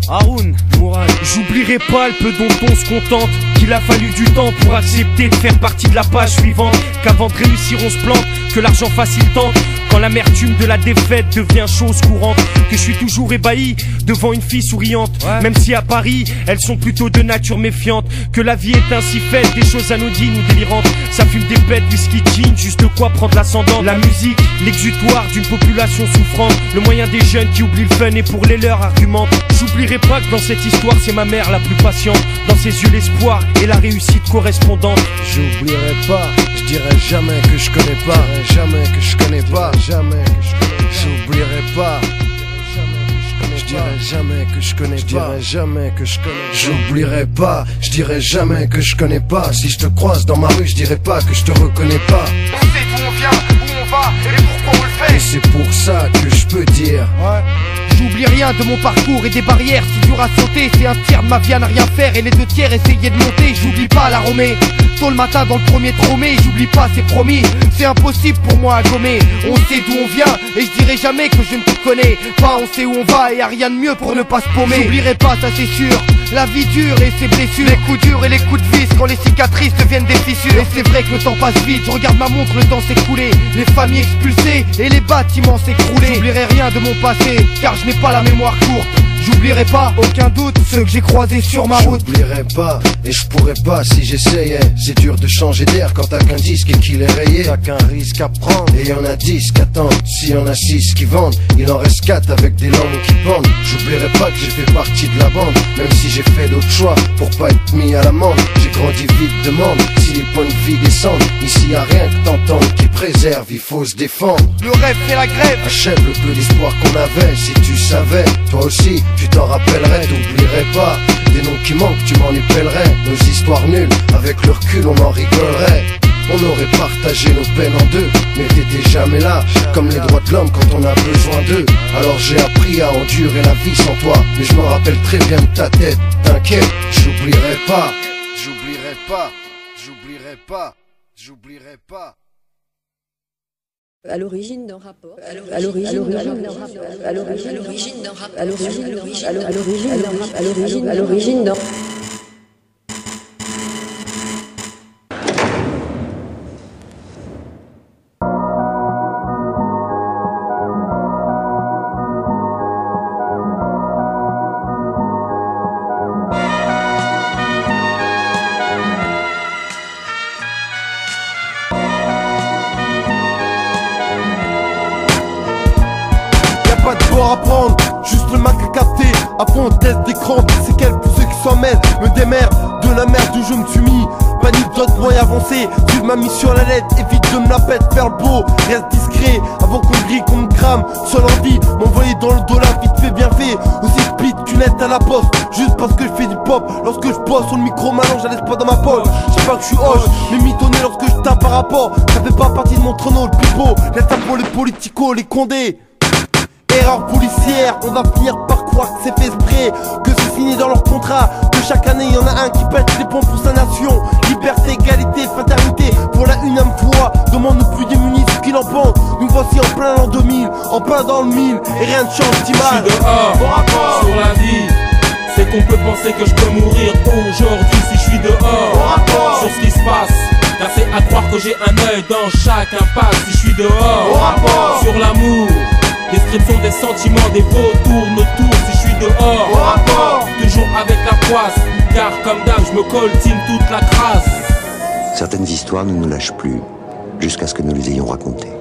[SPEAKER 1] Haroun, Mourad.
[SPEAKER 5] J'oublierai pas le peu dont on se contente, qu'il a fallu du temps pour accepter de faire partie de la page suivante, qu'avant de réussir on se plante, que l'argent facile tente, quand l'amertume de la défaite devient chose courante, que je suis toujours ébahi devant une fille souriante, même si à Paris elles sont plutôt de nature méfiante, que la vie est ainsi faite, des choses anodines ou délirantes, ça fume des pètes, whisky, gin, juste de quoi prendre l'ascendant. La musique, l'exutoire d'une population souffrante, le moyen des jeunes qui oublient le fun et pour les leurs argumentent. J'oublierai pas que dans cette histoire c'est ma mère la plus patiente, dans ses yeux l'espoir et la réussite correspondante.
[SPEAKER 22] J'oublierai pas, je dirai jamais que je connais pas, jamais que je connais pas, jamais que je connais. J'oublierai pas, je dirai jamais que je connais pas, jamais que je connais. J'oublierai pas, je dirai jamais que je connais pas. Si je te croise dans ma rue, je dirai pas que je te reconnais pas.
[SPEAKER 13] On sait d'où on vient, où on va et pourquoi on le fait.
[SPEAKER 22] Et c'est pour ça que je peux dire.
[SPEAKER 7] J'oublie rien de mon parcours et des barrières si dur à sauter. C'est un tiers de ma vie à ne rien faire et les deux tiers essayer de monter. J'oublie pas la Romée, tôt le matin dans le premier tromé. J'oublie pas, c'est promis, c'est impossible pour moi à gommer. On sait d'où on vient et je dirai jamais que je ne te connais pas. On sait où on va et y'a rien de mieux pour ne pas se paumer. J'oublierai pas, ça c'est sûr, la vie dure et ses blessures, les coups durs et les coups de vis quand les cicatrices deviennent des fissures. Et c'est vrai que le temps passe vite, je regarde ma montre, le temps s'écouler, les familles expulsées et les bâtiments s'écrouler. J'oublierai rien de mon passé car je n'ai pas la mémoire courte. J'oublierai pas, aucun doute, ceux que j'ai croisés sur ma route.
[SPEAKER 22] J'oublierai pas, et je pourrais pas si j'essayais. C'est dur de changer d'air quand t'as qu'un disque et qu'il est rayé. T'as qu'un risque à prendre, et y'en a 10 qui attendent. S'il y en a 6 qui vendent, il en reste 4 avec des langues qui pendent. J'oublierai pas que j'ai fait partie de la bande, même si j'ai fait d'autres choix pour pas être mis à l'amende. J'ai grandi vite de monde, si les points de vie descendent. Ici y'a rien que t'entendre qui préserve, il faut se défendre.
[SPEAKER 7] Le rêve fait la grève,
[SPEAKER 22] achève le peu d'espoir qu'on avait. Si tu savais, toi aussi tu t'en rappellerais, t'oublierais pas des noms qui manquent, tu m'en épellerais. Nos histoires nulles, avec le recul on en rigolerait. On aurait partagé nos peines en deux, mais t'étais jamais là, comme les droits de l'homme quand on a besoin d'eux. Alors j'ai appris à endurer la vie sans toi, mais je me rappelle très bien de ta tête. T'inquiète, j'oublierai pas, j'oublierai pas, j'oublierai pas, j'oublierai pas.
[SPEAKER 24] À l'origine d'un rapport, à l'origine d'un rapport, à l'origine d'un rapport, à l'origine d'un
[SPEAKER 9] à prendre, juste le Mac à capter. À fond test d'écran, c'est quel pour ceux qui s'en mêlent. Me démerde de la merde où je me suis mis. Panique d'autres moyens avancés, suivre ma mission à la lettre. Évite de me la pète, faire le beau, reste discret. Avant qu'on grille, qu'on me crame, seule envie m'envoyer dans le dollar, vite fait bien fait. Aussi speed qu'une lettre à la poste, juste parce que je fais du pop. Lorsque je pose sur le micro, maintenant je la laisse pas dans ma poche. Je sais pas que je suis hoche, mais mitonné lorsque je tape par rapport. Ça fait pas partie de mon trono, le pipeau. Laisse ça pour les politicos, les condés. Erreur policière, on va finir par croire que c'est fait exprès, que c'est signé dans leur contrat, que chaque année y en a un qui pète les plombs pour sa nation. Liberté, égalité, fraternité, pour la unième fois, demande-nous plus démunis ce qu'il en pense. Nous voici en plein l'an 2000, en plein dans le mille, et rien ne change si mal.
[SPEAKER 12] Je suis dehors, sur la vie, c'est qu'on peut penser que je peux mourir aujourd'hui si je suis dehors, sur ce qui se passe. Car c'est à croire que j'ai un œil dans chaque impasse si je suis dehors, sur l'amour. Description des sentiments, des vautours, nos tours si je suis dehors. Toujours avec la poisse, car comme d'hab je me coltine toute la crasse.
[SPEAKER 25] Certaines histoires ne nous lâchent plus, jusqu'à ce que nous les ayons racontées.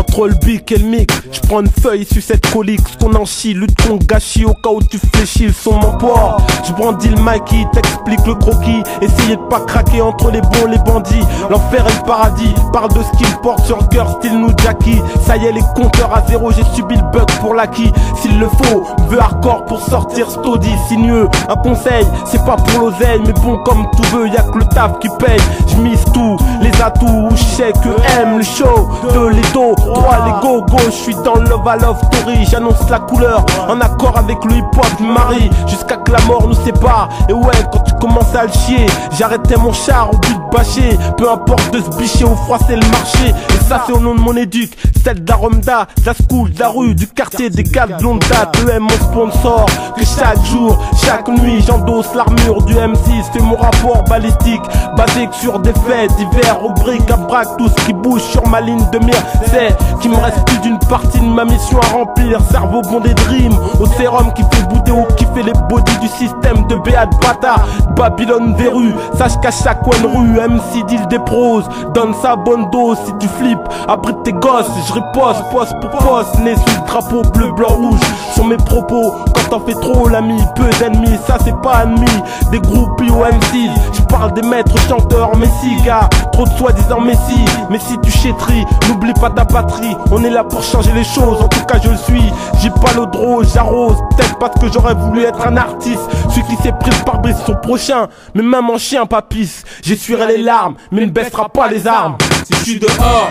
[SPEAKER 3] entre le bic et le mic. J'prends une feuille sur cette colique, ce qu'on en chie, lutte contre gâchis au cas où tu fléchis le son mon port. J'brandis le mic qui t'explique le croquis. Essayez de pas craquer entre les bons et les bandits. L'enfer et le paradis, parle de ce qu'il porte sur le cœur, style nous Jackie. Ça y est les compteurs à zéro, j'ai subi le bug pour l'acquis. S'il le faut, veut hardcore pour sortir stody. Sinueux, un conseil, c'est pas pour l'oseille, mais bon comme tout veut, y'a que le taf qui paye. J'mise tout, les atouts, j'sais que aime le show. De les dos, droit les go go, j'suis dans le love à love story. J'annonce la couleur, en accord avec le hip hop Marie. Jusqu'à que la mort nous sépare. Et ouais, quand tu commences à le chier, j'arrêtais mon char au but de bâcher. Peu importe de se bicher ou froisser le marché. Et ça c'est au nom de mon éduc, celle de la Romda, de la school, de la rue, du quartier, des gars de longue date. EM mon sponsor, que chaque jour, chaque nuit j'endosse l'armure du M6. Fais mon rapport balistique, basé sur des faits divers. Au bric à brac, tout ce qui bouge sur ma ligne de mire. C'est qu'il me reste plus d'une partie de ma mission à remplir. Cerveau bondé de rimes, au sérum qui fait bouder ou qui fait les bodies du système de béat bâtard. Babylone verrue, sache qu'à chaque coin de rue, MC deal des pros, donne sa bonne dose. Si tu flippes, abrite tes gosses, je riposte, poste pour poste, né sous le drapeau bleu, blanc, rouge. Sur mes propos, quand t'en fais trop l'ami, peu d'ennemis, ça c'est pas ennemi. Des groupies ou MC, je parle des maîtres chanteurs, Messi, gars, trop de soi-disant Messi. Mais si tu chétris, n'oublie pas ta patrie, on est là pour changer les choses, en tout cas je le suis. J'ai pas le draw, j'arrose, peut-être parce que j'aurais voulu être un artiste. Celui qui s'est pris par brise son prochain, mais même en chien papis. J'essuierai les larmes, mais ne baissera pas les armes.
[SPEAKER 12] Si je suis dehors,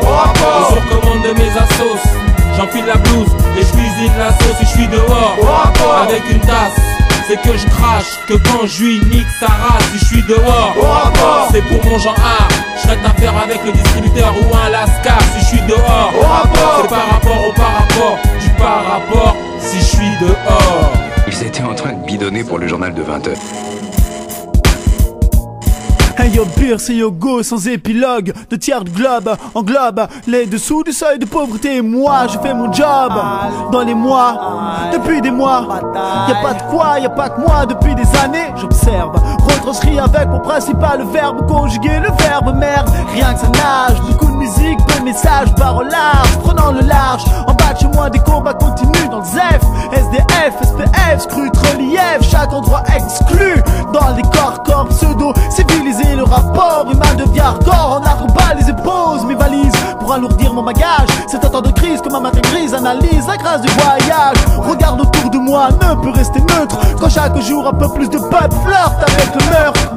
[SPEAKER 12] sur commande de mes assos, j'enfile la blouse et je cuisine la sauce. Si je suis dehors, avec une tasse, c'est que je crache, que quand je lui nique sa race. Si je suis dehors, c'est pour mon genre A. Je serais affaire avec le distributeur ou un lascar. Si je suis dehors, c'est par rapport au par-rapport du par-rapport. Si je suis dehors.
[SPEAKER 6] Ils étaient en train de bidonner pour le journal de 20h.
[SPEAKER 8] Hey yo beer, c'est yo go sans épilogue. De tiers de globe englobe les dessous du seuil de pauvreté. Moi je fais mon job dans les mois, depuis des mois. Y'a pas de quoi, y'a pas que moi. Depuis des années j'observe, retranscrit avec mon principal verbe conjugué, le verbe merde. Rien que ça nage, beaucoup de musique, peu de messages, barre au large, prenant le large. En bas de chez moi des combats continuent dans le ZEF, SDF, SPF, scrute, relief, chaque endroit exclu. Dans les corps pseudo civilisés, le rapport humain devient hardcore. On arbalise et pose mes valises pour alourdir mon bagage. C'est un temps de crise que ma matin grise analyse la grâce du voyage. Regarde autour de moi, ne peut rester neutre quand chaque jour un peu plus de peuple flirte avec le meurtre.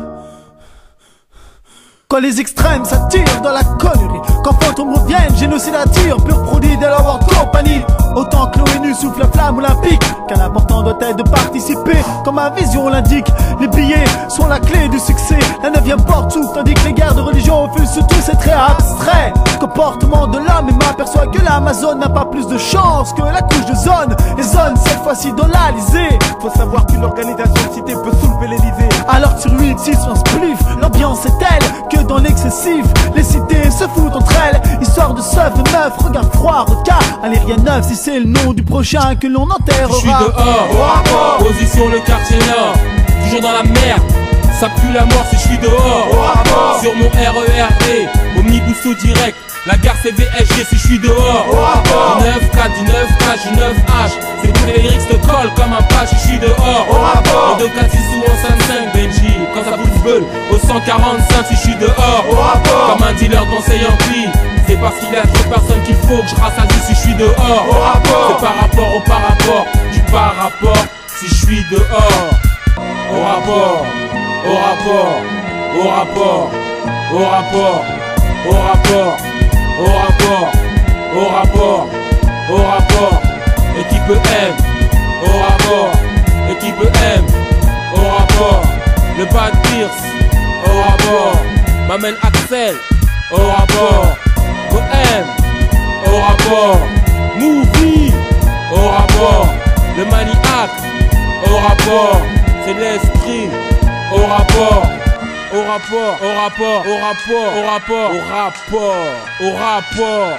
[SPEAKER 8] Quand les extrêmes s'attirent dans la connerie, quand fantômes reviennent, génocide attire, pur produit de leur compagnie. Autant que l'ONU souffle la flamme olympique, qu'un important doit être de participer, comme ma vision l'indique. Les billets sont la clé du succès, la 9e porte s'ouvre, tandis que les guerres de religion offusent tout, c'est très abstrait. Comportement de l'homme et m'aperçoit que l'Amazone n'a pas plus de chance que la couche de zone. Et zone cette fois-ci dans l'Alizé.
[SPEAKER 3] Faut savoir qu'une organisation de cité peut soulever l'Elysée.
[SPEAKER 8] Alors que sur 8-6 un spliff, l'ambiance est telle que dans l'excessif, les cités se foutent entre elles. Histoire de seuf de meuf, regard froid, regard. Allez rien neuf si c'est le nom du prochain que l'on enterrera.
[SPEAKER 12] Je suis dehors, position le quartier nord, toujours dans la merde. Ça pue la mort si je suis dehors. Sur mon RERD, omnibus au direct. La gare c'est VSG si je suis dehors. Du 9K, du 9K, du 9H. C'est tous les lyrics te collent comme un patch si je suis dehors. En 246 ou en 55 Benji. Quand ça bouge veulent au 145 si je suis dehors. Comme un dealer de conseil en prix. C'est parce qu'il y a trop de personnes qu'il faut que je rassasie si je suis dehors. C'est par rapport au par rapport du par rapport si je suis dehors. Au rapport, au rapport, au rapport, au rapport, au rapport, au rapport, au rapport, au rapport, équipe M, au rapport, équipe M, au rapport, le Bad Pierce, au rapport, m'amène Axel, au rapport, M, au rapport, Movie, au rapport, le maniaque, au rapport, c'est l'esprit, au rapport. Au rapport, au rapport, au rapport, au rapport, au rapport, au rapport.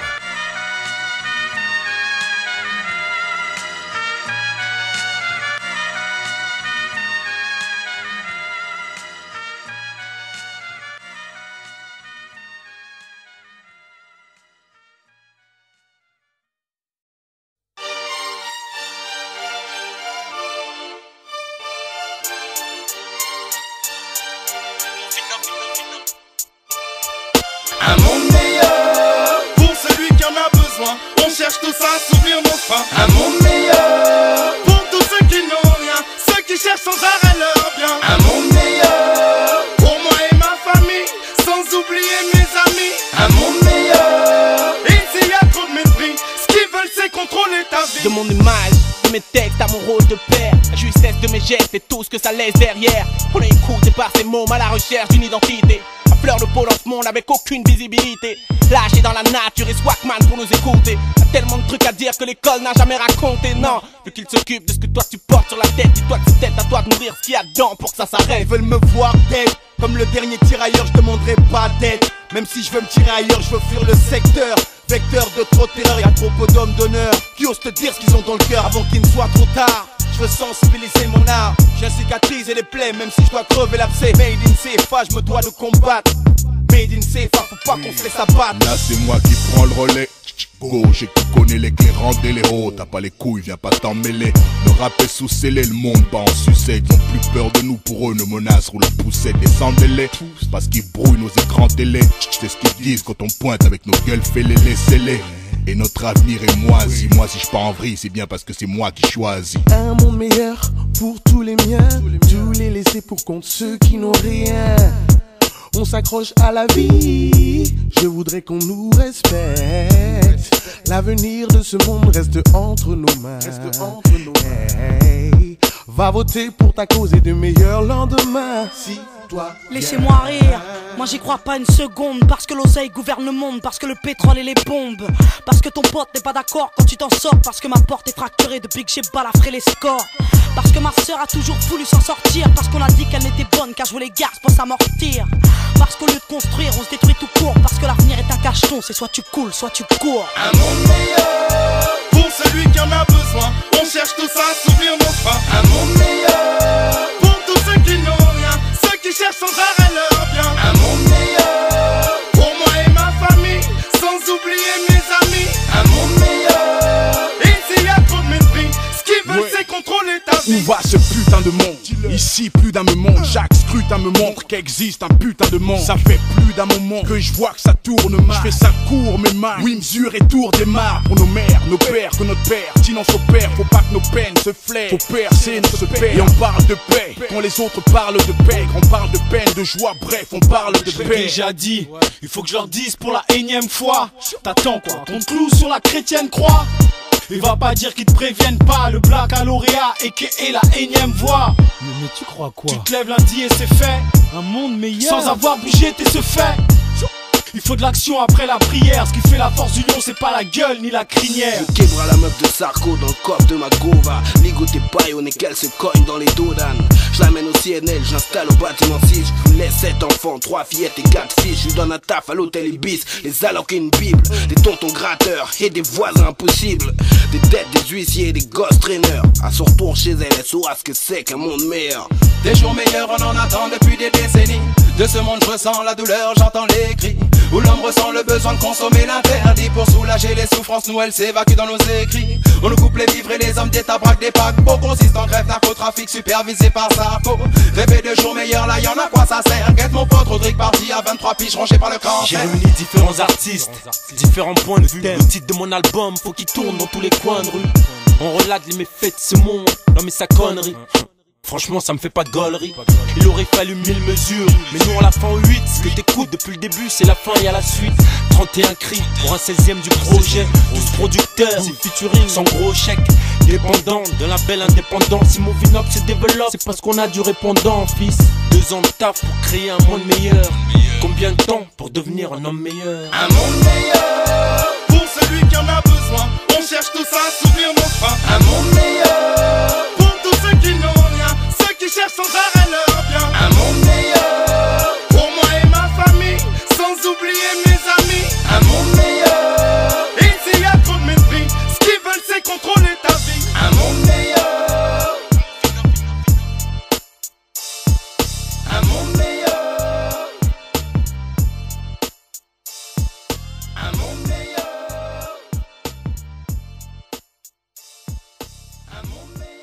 [SPEAKER 10] tous à assouvir nos faim. Un monde meilleur pour tous ceux qui n'ont rien, ceux qui cherchent sans arrêt leur bien. Un monde meilleur pour moi et ma famille, sans oublier mes amis. Un monde meilleur. Ici y a trop de mépris, ce qu'ils veulent c'est contrôler ta vie.
[SPEAKER 11] De mon image, de mes textes à mon rôle de père, la justesse de mes gestes et tout ce que ça laisse derrière. On est écouté par ces mômes à la recherche d'une identité, à fleur de peau dans ce monde avec aucune visibilité. Lâché dans la nature et Swagman pour nous écouter. Y'a tellement de trucs à dire que l'école n'a jamais raconté. Non, vu qu'il s'occupe de ce que toi tu portes sur la tête, dis-toi que c'est peut-être à toi de nourrir ce qu'il y a dedans pour que ça s'arrête.
[SPEAKER 14] Ils veulent me voir tête, comme le dernier tirailleur, je demanderai pas d'aide. Même si je veux me tirer ailleurs, je veux fuir le secteur. Vecteur de trop de terreur, y'a trop peu d'hommes d'honneur qui osent te dire ce qu'ils ont dans le cœur avant qu'il ne soit trop tard. Je veux sensibiliser mon art, j'ai cicatriser les plaies, même si je dois crever l'abcès. Made in CFA, je me dois de combattre. Made in CFA, faut pas qu'on se laisse abattre.
[SPEAKER 15] Là c'est moi qui prends le relais. Gauche et qui connaît les clés, rendez les hauts. T'as pas les couilles, viens pas t'en mêler. Le rap est sous scellé, le monde bat en sucette. Ils ont plus peur de nous, pour eux nos menaces roulent la poussette. Descendez-les, parce qu'ils brouillent nos écrans télé. C'est ce qu'ils disent quand on pointe avec nos gueules, fais-les, laissez-les. Et notre avenir est moisi. Moi si je pars en vrille, c'est bien parce que c'est moi qui choisis.
[SPEAKER 25] Un monde meilleur pour tous les miens, tous les laisser pour compte ceux qui n'ont rien. On s'accroche à la vie, je voudrais qu'on nous respecte. L'avenir de ce monde reste entre nos mains. Hey, va voter pour ta cause et de meilleurs lendemains. Si toi
[SPEAKER 26] laissez-moi rire, moi j'y crois pas une seconde. Parce que l'oseille gouverne le monde, parce que le pétrole et les bombes, parce que ton pote n'est pas d'accord quand tu t'en sors, parce que ma porte est fracturée depuis que j'ai balafré les scores, parce que ma sœur a toujours voulu s'en sortir, parce qu'on a dit qu'elle n'était bonne qu'à jouer les garces pour s'amortir, parce qu'au lieu de construire on se détruit tout court, parce que l'avenir est un cacheton, c'est soit tu coules soit tu cours.
[SPEAKER 10] Un monde meilleur pour celui qui en a besoin, on cherche tous à assouvir nos faim. Un monde meilleur pour tous ceux qui n'ont rien, ceux qui cherchent sans arrêt leur bien. Un monde meilleur pour moi et ma famille, sans oublier mes amis. Un monde meilleur. Ici y a trop de mépris, ce qu'ils veulent c'est contrôler ta vie.
[SPEAKER 15] Où va ce putain de monde? Ici plus d'un me montre, chaque scrutin me montre qu'existe un putain de monde. Ça fait plus d'un moment que je vois que ça tourne mal. Je fais ça court mes mains, oui mesure et tour démarre. Pour nos mères, nos pères, que notre pertinence opère. Faut pas que nos peines se flairent, faut percer, ne se perd. Et on parle de paix, quand les autres parlent de paix. On parle de peine, de joie, bref on parle de paix.
[SPEAKER 27] Déjà dit, il faut que je leur dise pour la énième fois. T'attends quoi, qu'on te cloue sur la chrétienne croix? Il va pas dire qu'ils te préviennent pas, le black à lauréat et qui est la énième voix.
[SPEAKER 5] Mais tu crois quoi?
[SPEAKER 27] Tu te lèves lundi et c'est fait.
[SPEAKER 5] Un monde meilleur.
[SPEAKER 27] Sans avoir bougé t'es ce fait. Il faut de l'action après la prière. Ce qui fait la force du lion c'est pas la gueule ni la crinière.
[SPEAKER 28] Je québra la meuf de Sarko dans le coffre de ma gova. Ligoté paillonne et qu'elle se cogne dans les dos d'âne. Je l'amène au CNL, j'installe au bâtiment 6. Je vous laisse 7 enfants, 3 fillettes et 4 fils. Je lui donne un taf à l'hôtel Ibis. Les allocs et une bible. Des tontons gratteurs et des voisins impossibles. Des têtes, des huissiers et des gosses traîneurs. À son retour chez elle, elle saura ce que c'est qu'un monde meilleur.
[SPEAKER 29] Des jours meilleurs on en attend depuis des décennies. De ce monde je ressens la douleur, j'entends les cris. Où l'homme ressent le besoin de consommer l'interdit. Pour soulager les souffrances, nous elle s'évacue dans nos écrits. On nous coupe les vivres et les hommes d'état braquent des paquebots. Consiste en grève, narcotrafic supervisé par Sarko. Rêver de jours meilleurs, là y'en a quoi ça sert. Guette mon pote Rodrigue parti à 23 piges rangé par le cancer.
[SPEAKER 5] J'ai réuni différents artistes, différents points de vue. Le titre de mon album, faut qu'il tourne dans tous les coins de rue. On relate les méfaits de ce monde, non mais sa connerie. Franchement ça me fait pas de gaulerie. Il aurait fallu 1000 mesures, mais nous on l'a fait en 8. Ce que t'écoutes depuis le début c'est la fin et à la suite. 31 cris pour un 16ème du projet. 12 producteurs, 6 featuring sans gros chèque. Dépendant de label indépendant. Si Movinop se développe c'est parce qu'on a du répondant fils. 2 ans de taf pour créer un monde meilleur. Combien de temps pour devenir un homme meilleur?
[SPEAKER 10] Un monde meilleur pour celui qui en a besoin. On cherche tous à assouvir nos faim. Un monde meilleur pour tous ceux qui n'ont rien, ceux qui cherchent sans arrêt leur bien. Un monde meilleur pour moi et ma famille, sans oublier mes amis. Un monde meilleur. Ici y a trop de mépris, ce qu'ils veulent c'est contrôler ta vie. Un monde meilleur. Un monde meilleur. Un monde meilleur. Un monde meilleur.